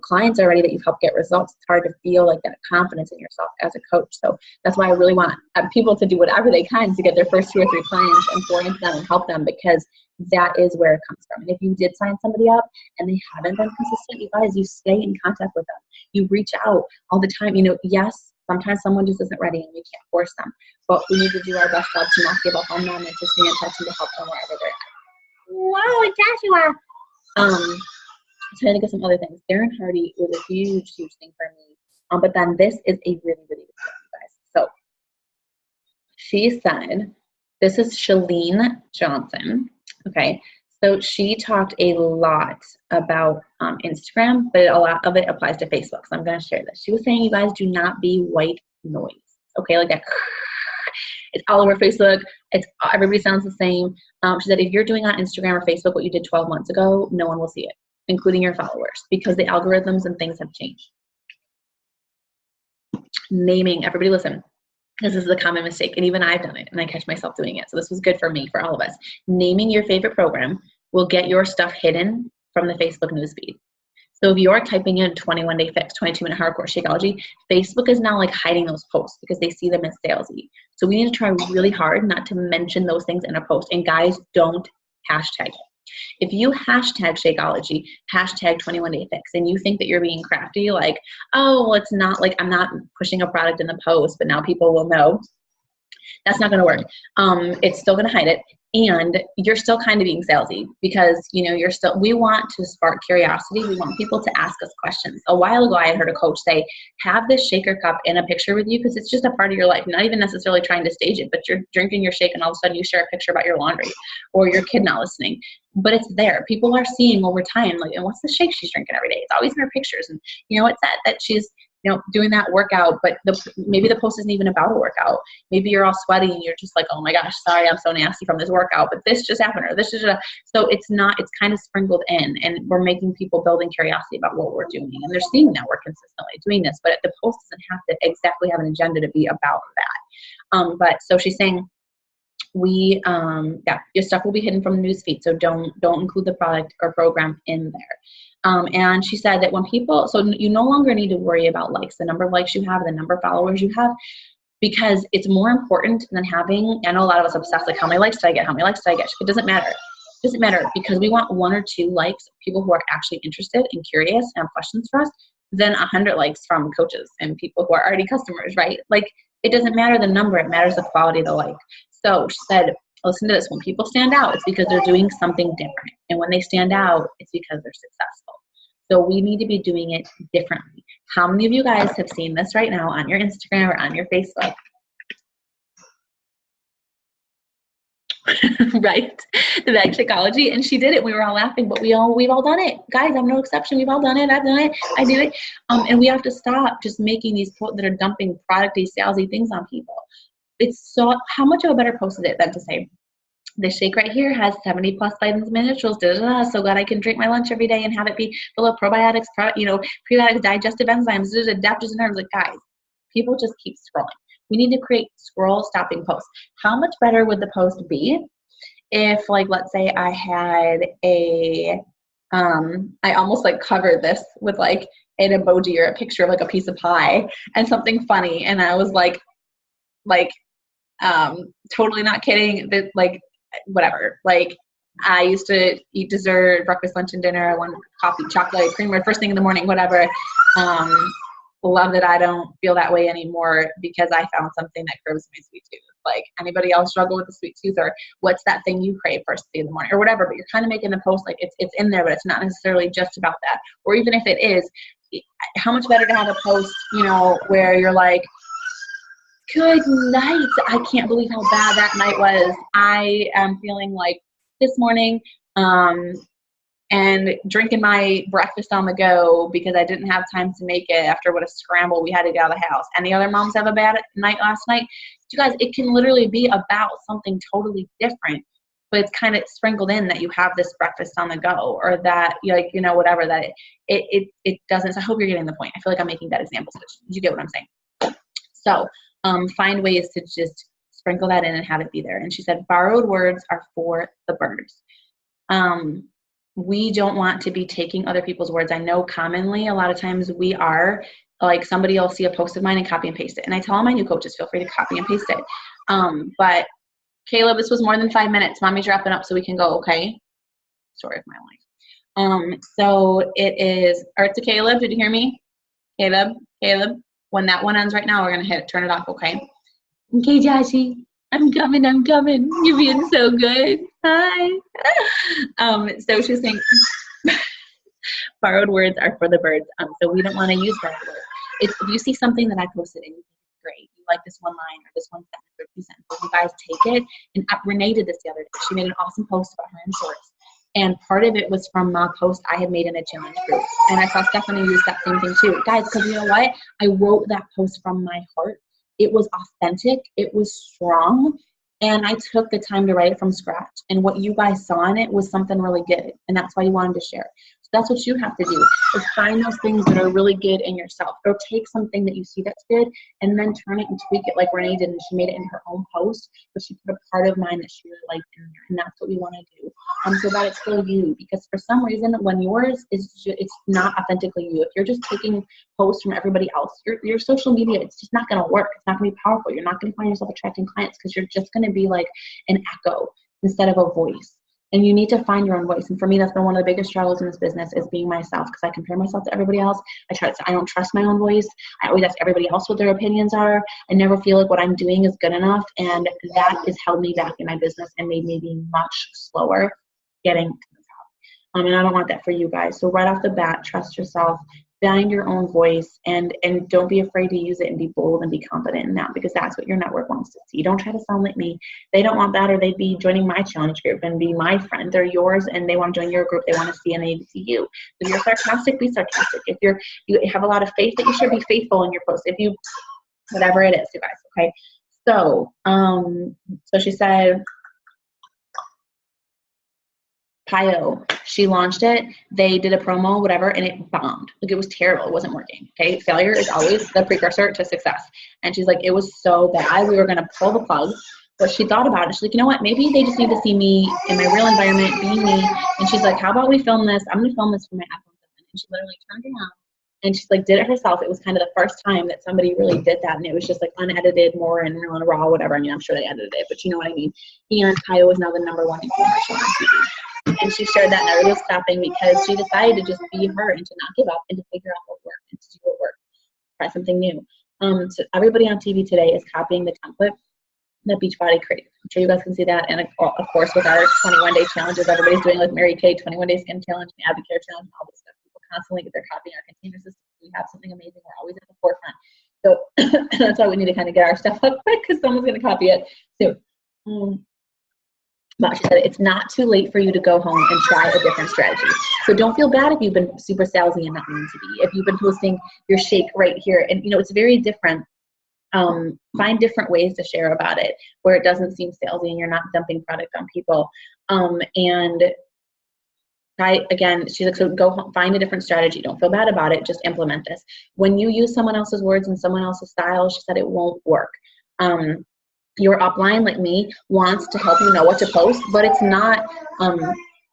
clients already that you've helped get results. It's hard to feel like that confidence in yourself as a coach. So that's why I really want people to do whatever they can to get their first 2 or 3 clients and pour into them and help them, because that is where it comes from. And if you did sign somebody up and they haven't been consistent, you guys, you stay in contact with them. You reach out all the time. Yes, sometimes someone just isn't ready and we can't force them, but we need to do our best job to not give up on them and to stay in touch and to help them wherever they're at. Wow, Joshua. Trying to get some other things. Darren Hardy was a huge thing for me. But then this is a really, really big thing, guys. So she said, this is Shalene Johnson. Okay. So she talked a lot about Instagram, but a lot of it applies to Facebook. So I'm going to share this. She was saying, you guys, do not be white noise. Okay. Like that. It's all over Facebook. Everybody sounds the same. She said, if you're doing on Instagram or Facebook what you did 12 months ago, no one will see it, including your followers, because the algorithms and things have changed. Naming, everybody listen, this is a common mistake, and even I've done it, and I catch myself doing it, so this was good for me, for all of us. Naming your favorite program will get your stuff hidden from the Facebook newsfeed. So if you're typing in 21-day fix, 22-minute hardcore Shakeology, Facebook is now like hiding those posts because they see them as salesy. So we need to try really hard not to mention those things in a post. And guys, don't hashtag it. If you hashtag Shakeology, hashtag 21-day fix, and you think that you're being crafty, like, oh, well, it's not like I'm not pushing a product in the post, but now people will know, that's not going to work. It's still going to hide it. And you're still kind of being salesy because, we want to spark curiosity. We want people to ask us questions. A while ago, I had heard a coach say, have this shaker cup in a picture with you because it's just a part of your life, not even necessarily trying to stage it, but you're drinking your shake and all of a sudden you share a picture about your laundry or your kid not listening. But it's there. People are seeing over time, like, and what's the shake she's drinking every day? It's always in her pictures. And, it's that she's, doing that workout, but maybe the post isn't even about a workout. Maybe you're all sweaty and you're just like, oh my gosh, sorry, I'm so nasty from this workout, but this just happened, or this is just, so it's kind of sprinkled in, and we're making people building curiosity about what we're doing, and they're seeing that we're consistently doing this, but the post doesn't have to exactly have an agenda to be about that. But so she's saying, your stuff will be hidden from the newsfeed, so don't include the product or program in there. And she said that when people, so you no longer need to worry about likes, the number of likes you have, the number of followers you have, because it's more important than having, I know a lot of us obsess, like, how many likes did I get? How many likes did I get? It doesn't matter. It doesn't matter, because we want 1 or 2 likes, people who are actually interested and curious and have questions for us, than 100 likes from coaches and people who are already customers, right? Like, it doesn't matter the number, it matters the quality of the like. So she said, listen to this, when people stand out, it's because they're doing something different. And when they stand out, it's because they're successful. So we need to be doing it differently. How many of you guys have seen this right now on your Instagram or on your Facebook? Right? The bag Shakeology, and she did it. We were all laughing, but we've all done it. Guys, I'm no exception. We've all done it. I've done it. I do it. And we have to stop just making these posts that are dumping product-y, salesy things on people. It's so, how much of a better post is it than to say, this shake right here has 70+ vitamins and minerals, so glad I can drink my lunch every day and have it be full of probiotics, prebiotics, digestive enzymes, adaptogenics and herbs. Like, guys, people just keep scrolling. We need to create scroll-stopping posts. How much better would the post be if, like, let's say I had I almost like covered this with like an emoji or a picture of like a piece of pie and something funny, and I was like, totally not kidding, that, like, whatever, like, I used to eat dessert, breakfast, lunch, and dinner. I want coffee, chocolate, creamer, first thing in the morning, whatever. Love that I don't feel that way anymore because I found something that curbs my sweet tooth. Like, anybody else struggle with a sweet tooth, or what's that thing you crave first thing in the morning or whatever, but you're kind of making the post like it's in there, but it's not necessarily just about that. Or even if it is, how much better to have a post, you know, where you're like, good night. I can't believe how bad that night was. I am feeling like this morning, and drinking my breakfast on the go because I didn't have time to make it after what a scramble we had to get out of the house. Any other moms have a bad night last night? You guys, it can literally be about something totally different, but it's kind of sprinkled in that you have this breakfast on the go, or that, like, you know, whatever, that it doesn't. So I hope you're getting the point. I feel like I'm making bad examples, but you get what I'm saying. So find ways to just sprinkle that in and have it be there. And she said, borrowed words are for the birds. We don't want to be taking other people's words. I know commonly a lot of times we are, like, somebody will see a post of mine and copy and paste it. And I tell all my new coaches, feel free to copy and paste it. But Caleb, this was more than 5 minutes. Mommy's wrapping up so we can go, okay? Story of my life. So it is, or to Caleb, did you hear me? Caleb, when that one ends right now, we're going to turn it off, okay? Okay, Joshy, I'm coming. You're being so good. Hi. So she's saying borrowed words are for the birds. So we don't want to use borrowed words. If you see something that I posted and you think it's great, you like this one line or this one sentence or 2 sentences, you guys take it. And Renee did this the other day. She made an awesome post about her insurance. And part of it was from a post I had made in a challenge group. And I saw Stephanie use that same thing too. Guys, because you know what? I wrote that post from my heart. It was authentic. It was strong. And I took the time to write it from scratch. And what you guys saw in it was something really good. And that's why you wanted to share it. So that's what you have to do, is find those things that are really good in yourself. Or take something that you see that's good and then turn it and tweak it like Renee did. And she made it in her own post, but she put a part of mine that she really liked in there. And that's what we want to do. So that it's still you. Because for some reason, when yours is just, it's not authentically you. If you're just taking posts from everybody else, your social media, it's just not going to work. It's not going to be powerful. You're not going to find yourself attracting clients because you're just going to be like an echo instead of a voice. And you need to find your own voice. And for me, that's been one of the biggest struggles in this business, is being myself, because I compare myself to everybody else. I don't trust my own voice. I always ask everybody else what their opinions are. I never feel like what I'm doing is good enough. And that has held me back in my business and made me be much slower getting to the top. And I don't want that for you guys. So right off the bat, trust yourself. Find your own voice, and don't be afraid to use it, and be bold and be confident in that, because that's what your network wants to see. Don't try to sound like me. They don't want that, or they'd be joining my challenge group and be my friend. They're yours and they want to join your group. They want to see, and they see you. If you're sarcastic, be sarcastic. If you have a lot of faith, that you should be faithful in your post. If you, whatever it is, you guys, okay? So, so she said, Pio, she launched it, they did a promo, whatever, and it bombed. Like, it was terrible. It wasn't working. Okay, failure is always the precursor to success. And she's like, it was so bad, we were going to pull the plug. But she thought about it. She's like, you know what, maybe they just need to see me in my real environment, being me. And she's like, how about we film this? I'm going to film this for my iPhone 7. And she literally turned around and she's like, did it herself. It was kind of the first time that somebody really did that. And it was just like unedited, more and real and raw, whatever. I mean, I'm sure they edited it, but you know what I mean. And Pio is now the #1 infomercial on TV. And she shared that never was stopping, because she decided to just be her and to not give up and to figure out what worked and to do what worked. Try something new. So everybody on TV today is copying the template that Beachbody created. I'm sure you guys can see that. And of course, with our 21-day challenges, everybody's doing, like Mary Kay 21-day skin challenge, and Advocare challenge, and all this stuff. People constantly get their copying our container system. We have something amazing. We're always at the forefront. So that's why we need to kind of get our stuff up quick, because someone's going to copy it soon. But she said, it's not too late for you to go home and try a different strategy. So don't feel bad if you've been super salesy and not meaning to be. If you've been posting your shake right here, and you know, it's very different. Find different ways to share about it where it doesn't seem salesy and you're not dumping product on people. And try again. She's like, so go home, find a different strategy. Don't feel bad about it. Just implement this. When you use someone else's words and someone else's style, she said, it won't work. Your upline, like me, wants to help you know what to post, but it's not,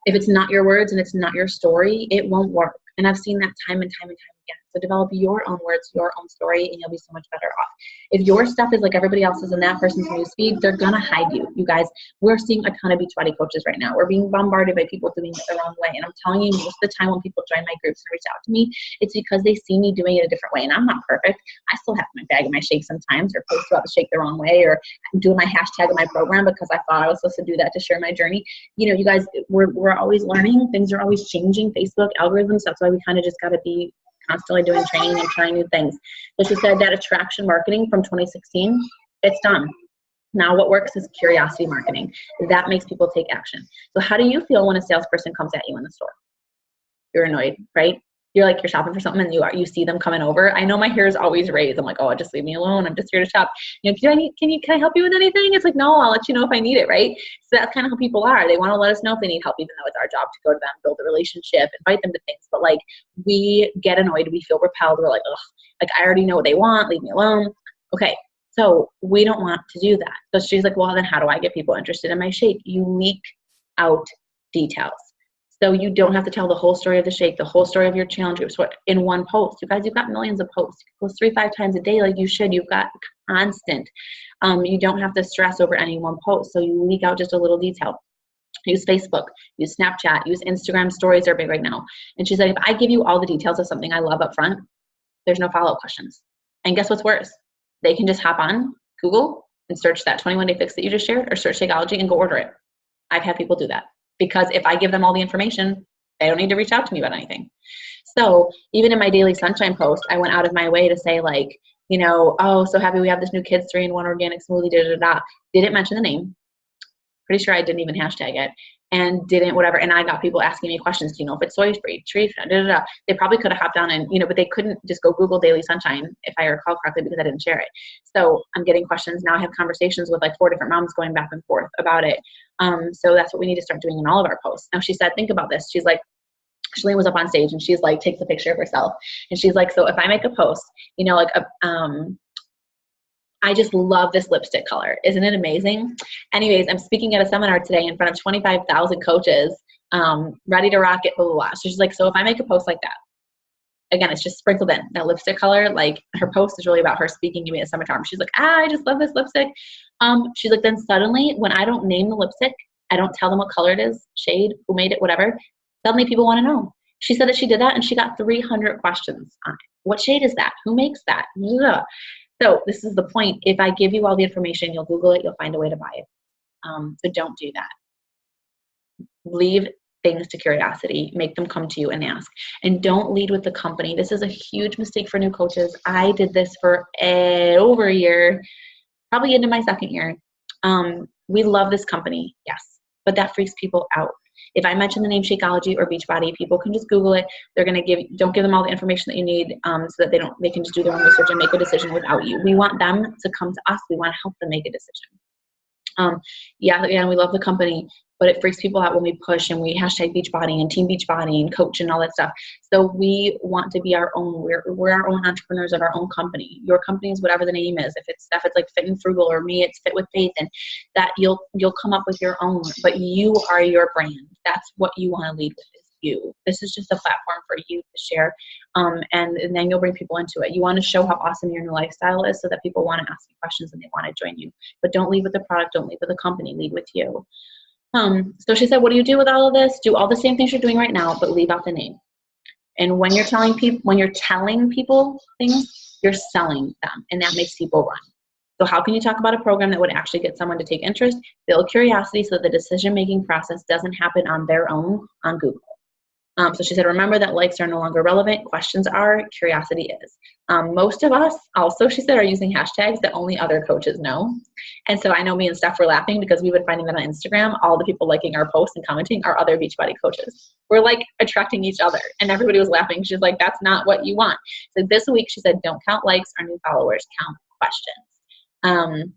if it's not your words and it's not your story, it won't work. And I've seen that time and time and time again. So develop your own words, your own story, and you'll be so much better off. If your stuff is like everybody else's in that person's newsfeed, they're gonna hide you. You guys, we're seeing a ton of Beachbody coaches right now. We're being bombarded by people doing it the wrong way. And I'm telling you, most of the time when people join my groups and reach out to me, it's because they see me doing it a different way. And I'm not perfect. I still have my bag of my shake sometimes, or post about the shake the wrong way, or do my hashtag in my program because I thought I was supposed to do that to share my journey. You know, you guys, we're always learning. Things are always changing. Facebook algorithms. That's why we kind of just got to be constantly doing training and trying new things. So she said that attraction marketing from 2016, it's done. Now what works is curiosity marketing. That makes people take action. So how do you feel when a salesperson comes at you in the store? You're annoyed, right? You're like, you're shopping for something and you see them coming over. I know my hair is always raised. I'm like, oh, just leave me alone. I'm just here to shop. You know, can I help you with anything? It's like, no, I'll let you know if I need it, right? So that's kind of how people are. They want to let us know if they need help, even though it's our job to go to them, build a relationship, invite them to things. But like, we get annoyed, we feel repelled. We're like, ugh, like I already know what they want. Leave me alone. Okay. So we don't want to do that. So she's like, well, then how do I get people interested in my shake? You leak out details. So you don't have to tell the whole story of the shake, the whole story of your challenge groups in one post. You guys, you've got millions of posts. You post 3-5 times a day like you should. You've got constant. You don't have to stress over any one post. So you leak out just a little detail. Use Facebook, use Snapchat, use Instagram stories are big right now. And she said, if I give you all the details of something I love up front, there's no follow-up questions. And guess what's worse? They can just hop on Google and search that 21-day fix that you just shared, or search Shakeology and go order it. I've had people do that. Because if I give them all the information, they don't need to reach out to me about anything. So even in my daily sunshine post, I went out of my way to say like, you know, oh, so happy we have this new kids 3-in-1 organic smoothie, da-da-da-da. Didn't mention the name. Pretty sure I didn't even hashtag it. And didn't whatever. And I got people asking me questions. Do you know if it's soy free, tree free, da-da-da. They probably could have hopped on and, you know, but they couldn't just go Google Daily Sunshine, if I recall correctly, because I didn't share it. So I'm getting questions. Now I have conversations with like 4 different moms going back and forth about it. So that's what we need to start doing in all of our posts. Now she said, think about this. She's like, Shalene was up on stage and she's like, takes a picture of herself. And she's like, so if I make a post, you know, like, I just love this lipstick color. Isn't it amazing? Anyways, I'm speaking at a seminar today in front of 25,000 coaches, ready to rock it, blah, blah, blah. So she's like, so if I make a post like that, again, it's just sprinkled in that lipstick color. Like her post is really about her speaking to me at summertime. She's like, I just love this lipstick. She's like, then suddenly when I don't name the lipstick, I don't tell them what color it is, shade, who made it, whatever. Suddenly people want to know. She said that she did that and she got 300 questions on it. What shade is that? Who makes that? Ugh. So this is the point. If I give you all the information, you'll Google it, you'll find a way to buy it. So don't do that. Leave things to curiosity. Make them come to you and ask. And don't lead with the company. This is a huge mistake for new coaches. I did this for over a year, probably into my 2nd year. We love this company, yes, but that freaks people out. If I mention the name Shakeology or Beachbody, people can just Google it. They're going to don't give them all the information that you need so that they can just do their own research and make a decision without you. We want them to come to us. We want to help them make a decision. Yeah, again, we love the company, but it freaks people out when we push and we hashtag Beachbody and Team Beachbody and coach and all that stuff. So we want to be our own. We're our own entrepreneurs of our own company. Your company is whatever the name is. If it's like Fit and Frugal, or me, it's Fit with Faith, and that you'll come up with your own. But you are your brand. That's what you want to lead with. You. This is just a platform for you to share, and then you'll bring people into it. You want to show how awesome your new lifestyle is so that people want to ask you questions and they want to join you. But don't lead with the product, don't lead with the company, lead with you. So she said, what do you do with all of this? Do all the same things you're doing right now, but leave out the name. And when you're telling people things, you're selling them, and that makes people run. So how can you talk about a program that would actually get someone to take interest, build curiosity so that the decision-making process doesn't happen on their own on Google? So she said, remember that likes are no longer relevant. Questions are, curiosity is. Most of us also, she said, are using hashtags that only other coaches know. And so I know me and Steph were laughing because we've been finding that on Instagram, all the people liking our posts and commenting are other Beachbody coaches. We're like attracting each other. And everybody was laughing. She's like, that's not what you want. So this week she said, don't count likes or new followers, count questions.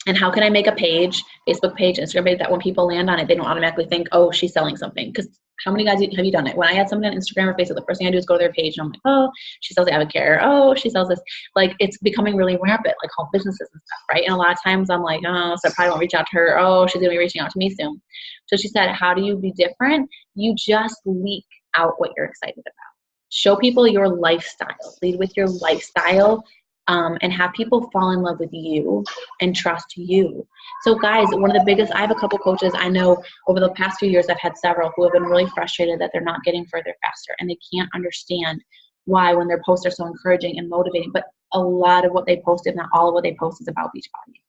And how can I make a page, Facebook page, Instagram page, that when people land on it, they don't automatically think, oh, she's selling something? Because how many guys have you done it? When I had somebody on Instagram or Facebook, the first thing I do is go to their page and I'm like, oh, she sells Avocare. Oh, she sells this. Like, it's becoming really rampant, like home businesses and stuff, right? And a lot of times I'm like, oh, so I probably won't reach out to her. Oh, she's going to be reaching out to me soon. So she said, how do you be different? You just leak out what you're excited about. show people your lifestyle, lead with your lifestyle, and have people fall in love with you and trust you. So guys, one of the biggest, I have a couple coaches I know over the past few years, I've had several who have been really frustrated that they're not getting further faster, and they can't understand why when their posts are so encouraging and motivating, but a lot of what they post, if not all of what they post, is about Beachbody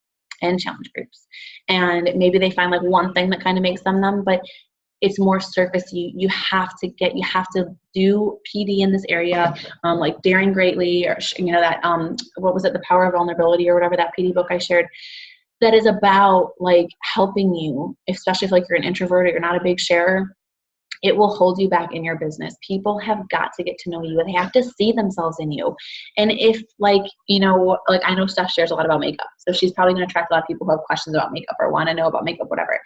and challenge groups. And maybe they find like one thing that kind of makes them, but it's more surface. You have to do PD in this area, like Daring Greatly, or that what was it, The Power of Vulnerability, or whatever, that PD book I shared, that is about like helping you, especially if like you're an introvert or you're not a big sharer. It will hold you back in your business. People have got to get to know you, and they have to see themselves in you. And if like I know Steph shares a lot about makeup, so she's probably going to attract a lot of people who have questions about makeup or want to know about makeup, whatever.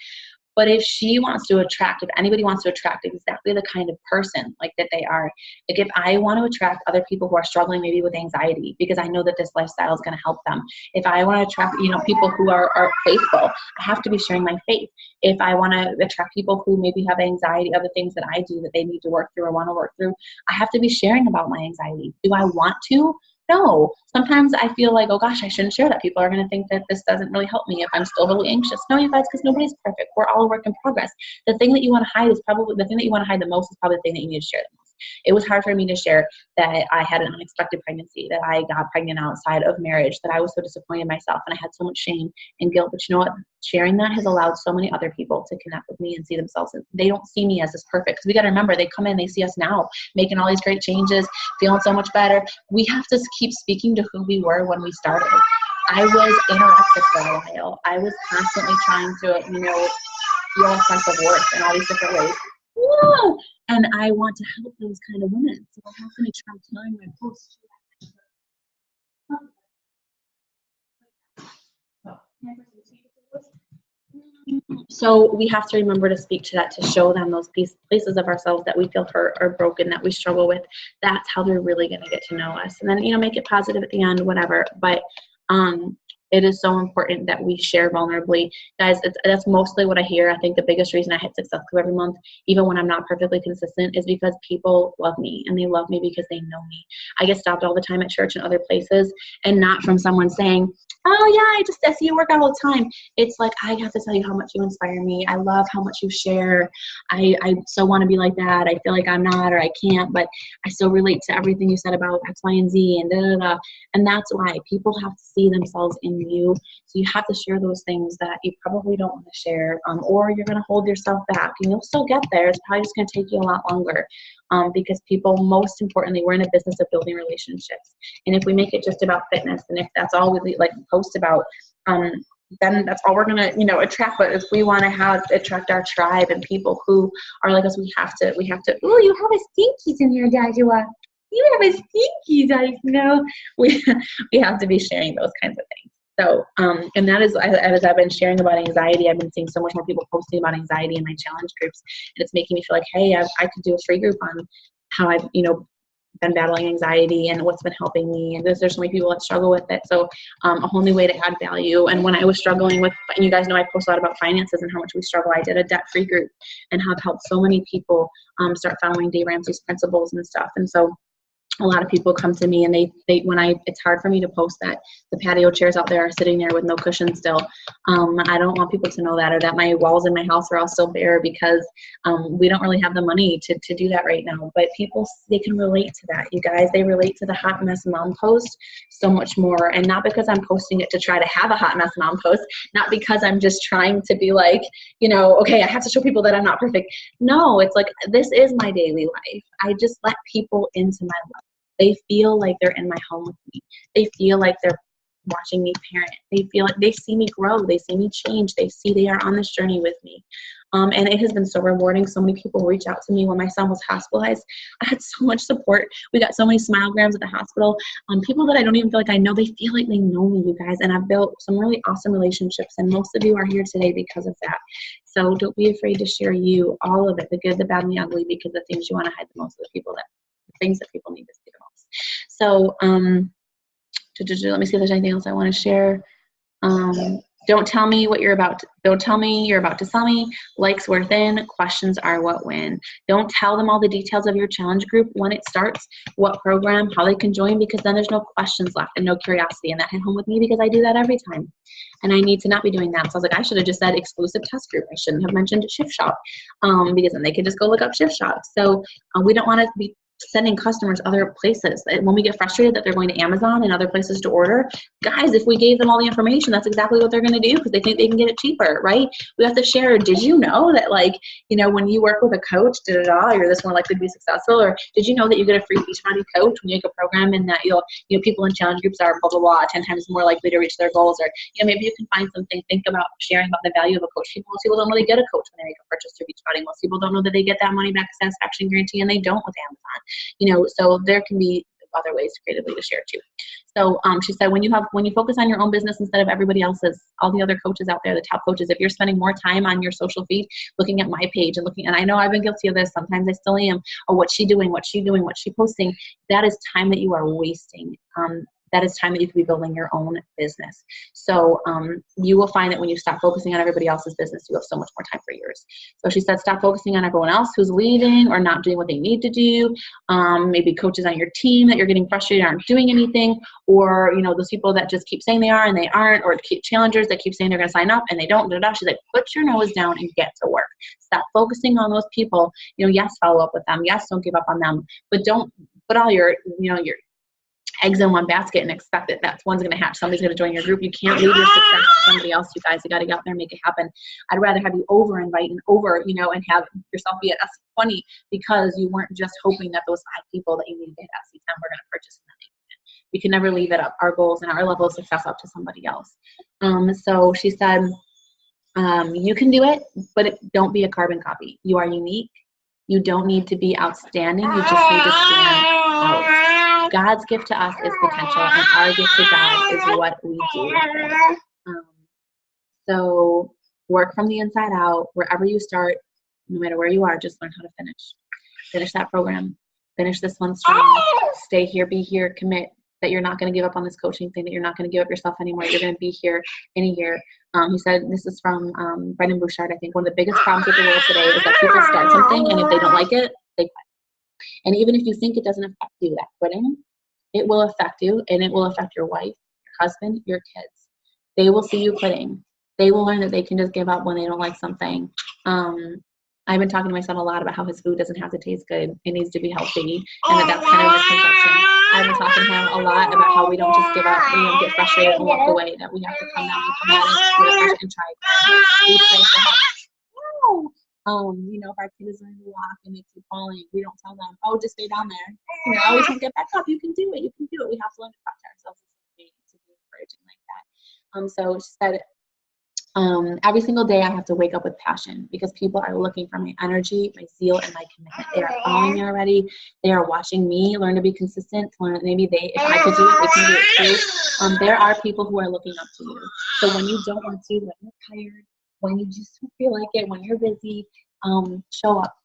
But if she wants to attract, if anybody wants to attract exactly the kind of person like that they are, like if I want to attract other people who are struggling maybe with anxiety, because I know that this lifestyle is going to help them. If I want to attract, people who are faithful, I have to be sharing my faith. If I want to attract people who maybe have anxiety, other things that I do that they need to work through or want to work through, I have to be sharing about my anxiety. Do I want to? No. Sometimes I feel like, oh gosh, I shouldn't share that. People are going to think that this doesn't really help me if I'm still really anxious. No, you guys, because nobody's perfect. We're all a work in progress. The thing that you want to hide is probably, the thing that you want to hide the most is probably the thing that you need to share the most. It was hard for me to share that I had an unexpected pregnancy, that I got pregnant outside of marriage, that I was so disappointed in myself, and I had so much shame and guilt. But you know what? Sharing that has allowed so many other people to connect with me and see themselves. They don't see me as this perfect, because we got to remember, they come in, they see us now making all these great changes, feeling so much better. We have to keep speaking to who we were when we started. I was anorexic for a while. I was constantly trying to, feel a sense of worth in all these different ways. Whoa! And I want to help those kind of women. So I have to make sure I'm telling my posts. So we have to remember to speak to that, to show them those places of ourselves that we feel hurt or broken, that we struggle with. That's how they're really going to get to know us. And then, make it positive at the end, whatever. But it is so important that we share vulnerably. Guys, that's mostly what I hear. I think the biggest reason I hit Success Club every month, even when I'm not perfectly consistent, is because people love me, and they love me because they know me. I get stopped all the time at church and other places, and not from someone saying, oh yeah, I see you work out all the time. It's like, I have to tell you how much you inspire me. I love how much you share. I so want to be like that. I feel like I'm not, or I can't, but I still relate to everything you said about X, Y, and Z, and da, da, da. And that's why people have to see themselves in you. So you have to share those things that you probably don't want to share, or you're going to hold yourself back, and you'll still get there. It's probably just going to take you a lot longer, because people, most importantly, we're in a business of building relationships. And if we make it just about fitness, and if that's all we post about, then that's all we're going to, attract. But if we want to attract our tribe and people who are like us, we have to, oh, you have a stinkies in here, Joshua. You have a stinkies, I know. We have to be sharing those kinds of things. So, and that is, as I've been sharing about anxiety, I've been seeing so much more people posting about anxiety in my challenge groups. And it's making me feel like, hey, I could do a free group on how I've, been battling anxiety and what's been helping me. And there's so many people that struggle with it. So a whole new way to add value. And when I was struggling with, and you guys know I post a lot about finances and how much we struggle, I did a debt-free group and have helped so many people start following Dave Ramsey's principles and stuff. And so a lot of people come to me, and it's hard for me to post that the patio chairs out there are sitting there with no cushion still. I don't want people to know that, or that my walls in my house are all still bare, because we don't really have the money to do that right now. But people, they can relate to that, you guys. They relate to the hot mess mom post so much more. And not because I'm posting it to try to have a hot mess mom post, not because I'm just trying to be like, okay, I have to show people that I'm not perfect. No, it's like, this is my daily life. I just let people into my life. They feel like they're in my home with me. They feel like they're watching me parent. They feel like they see me grow. They see me change. They see they are on this journey with me. And it has been so rewarding. So many people reach out to me when my son was hospitalized. I had so much support. We got so many smilograms at the hospital. People that I don't even feel like I know, they feel like they know me, you guys. And I've built some really awesome relationships. And most of you are here today because of that. So don't be afraid to share you, all of it, the good, the bad, and the ugly, because the things you want to hide the most are the things that people need to see the most. So let me see if there's anything else I want to share. Don't tell me you're about to sell me. Likes worth in, questions are what win. Don't tell them all the details of your challenge group when it starts, what program, how they can join, because then there's no questions left and no curiosity. And that hit home with me because I do that every time. And I need to not be doing that. So I was like, I should have just said exclusive test group. I shouldn't have mentioned Shift Shop, because then they could just go look up Shift Shop. So we don't want to be sending customers other places. When we get frustrated that they're going to Amazon and other places to order, guys, if we gave them all the information, that's exactly what they're going to do because they think they can get it cheaper, right? We have to share. Did you know that, like, when you work with a coach, you're this more likely to be successful? Or did you know that you get a free Beachbody coach when you make a program, and that people in challenge groups are blah blah blah 10 times more likely to reach their goals? Or maybe you can find something. Think about sharing about the value of a coach. Most people don't know they get a coach when they make a purchase through Beachbody. Most people don't know that they get that money back satisfaction guarantee, and they don't with Amazon. So there can be other ways creatively to share too. So she said, when you focus on your own business instead of everybody else's, all the other coaches out there, the top coaches, if you're spending more time on your social feed, looking at my page and I know I've been guilty of this. Sometimes I still am. Oh, what's she doing? What's she posting? That is time that you are wasting. That is time that you could be building your own business. So you will find that when you stop focusing on everybody else's business, you have so much more time for yours. So she said, stop focusing on everyone else who's leaving or not doing what they need to do. Maybe coaches on your team that you're getting frustrated aren't doing anything, or those people that just keep saying they are and they aren't, or challengers that keep saying they're going to sign up and they don't. She's like, put your nose down and get to work. Stop focusing on those people. Yes, follow up with them. Yes, don't give up on them, but don't put all your your eggs in one basket and expect that that's one's going to hatch. Somebody's going to join your group. You can't leave your success to somebody else, you guys. You got to get out there and make it happen. I'd rather have you over invite and and have yourself be at SC20 because you weren't just hoping that those 5 people that you needed to hit SC10 were going to purchase. We can never leave it up, our goals and our level of success, up to somebody else. So she said, you can do it, but don't be a carbon copy. You are unique. You don't need to be outstanding. You just need to stand out. God's gift to us is potential, and our gift to God is what we do. So work from the inside out. Wherever you start, no matter where you are, just learn how to finish. Finish that program. Finish this one strong. Stay here, be here, commit that you're not going to give up on this coaching thing, that you're not going to give up yourself anymore. You're going to be here in a year. He said, this is from Brendan Bouchard, I think, one of the biggest problems with the world today is that people start something, and if they don't like it, they quit. And even if you think it doesn't affect you, that quitting, it will affect you, and it will affect your wife, your husband, your kids. They will see you quitting. They will learn that they can just give up when they don't like something. I've been talking to my son a lot about how his food doesn't have to taste good. It needs to be healthy, and that's kind of a misconception. I've been talking to him a lot about how we don't just give up, we don't get frustrated and walk away, that we have to come down and come at it and try again. We pray for help. If our kid is learning to walk and they keep falling, we don't tell them, oh, just stay down there. We can get back up. You can do it. You can do it. We have to learn to talk to ourselves to be encouraging like that. So she said, every single day I have to wake up with passion because people are looking for my energy, my zeal, and my commitment. They are following me already. They are watching me learn to be consistent. To learn that maybe if I could do it, they can do it too. There are people who are looking up to you. So when you don't want to, when you're tired, when you just don't feel like it, when you're busy, show up.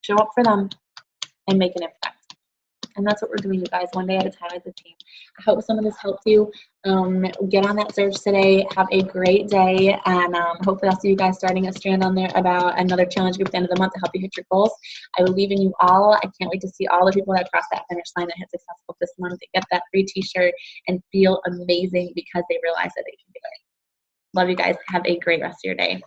Show up for them and make an impact. And that's what we're doing, you guys, one day at a time as a team. I hope some of this helped you. Get on that search today. Have a great day. And hopefully I'll see you guys starting a strand on there about another challenge group at the end of the month to help you hit your goals. I believe in you all. I can't wait to see all the people that cross that finish line and hit successful this month to get that free t-shirt and feel amazing because they realize that they can do it. Love you guys. Have a great rest of your day.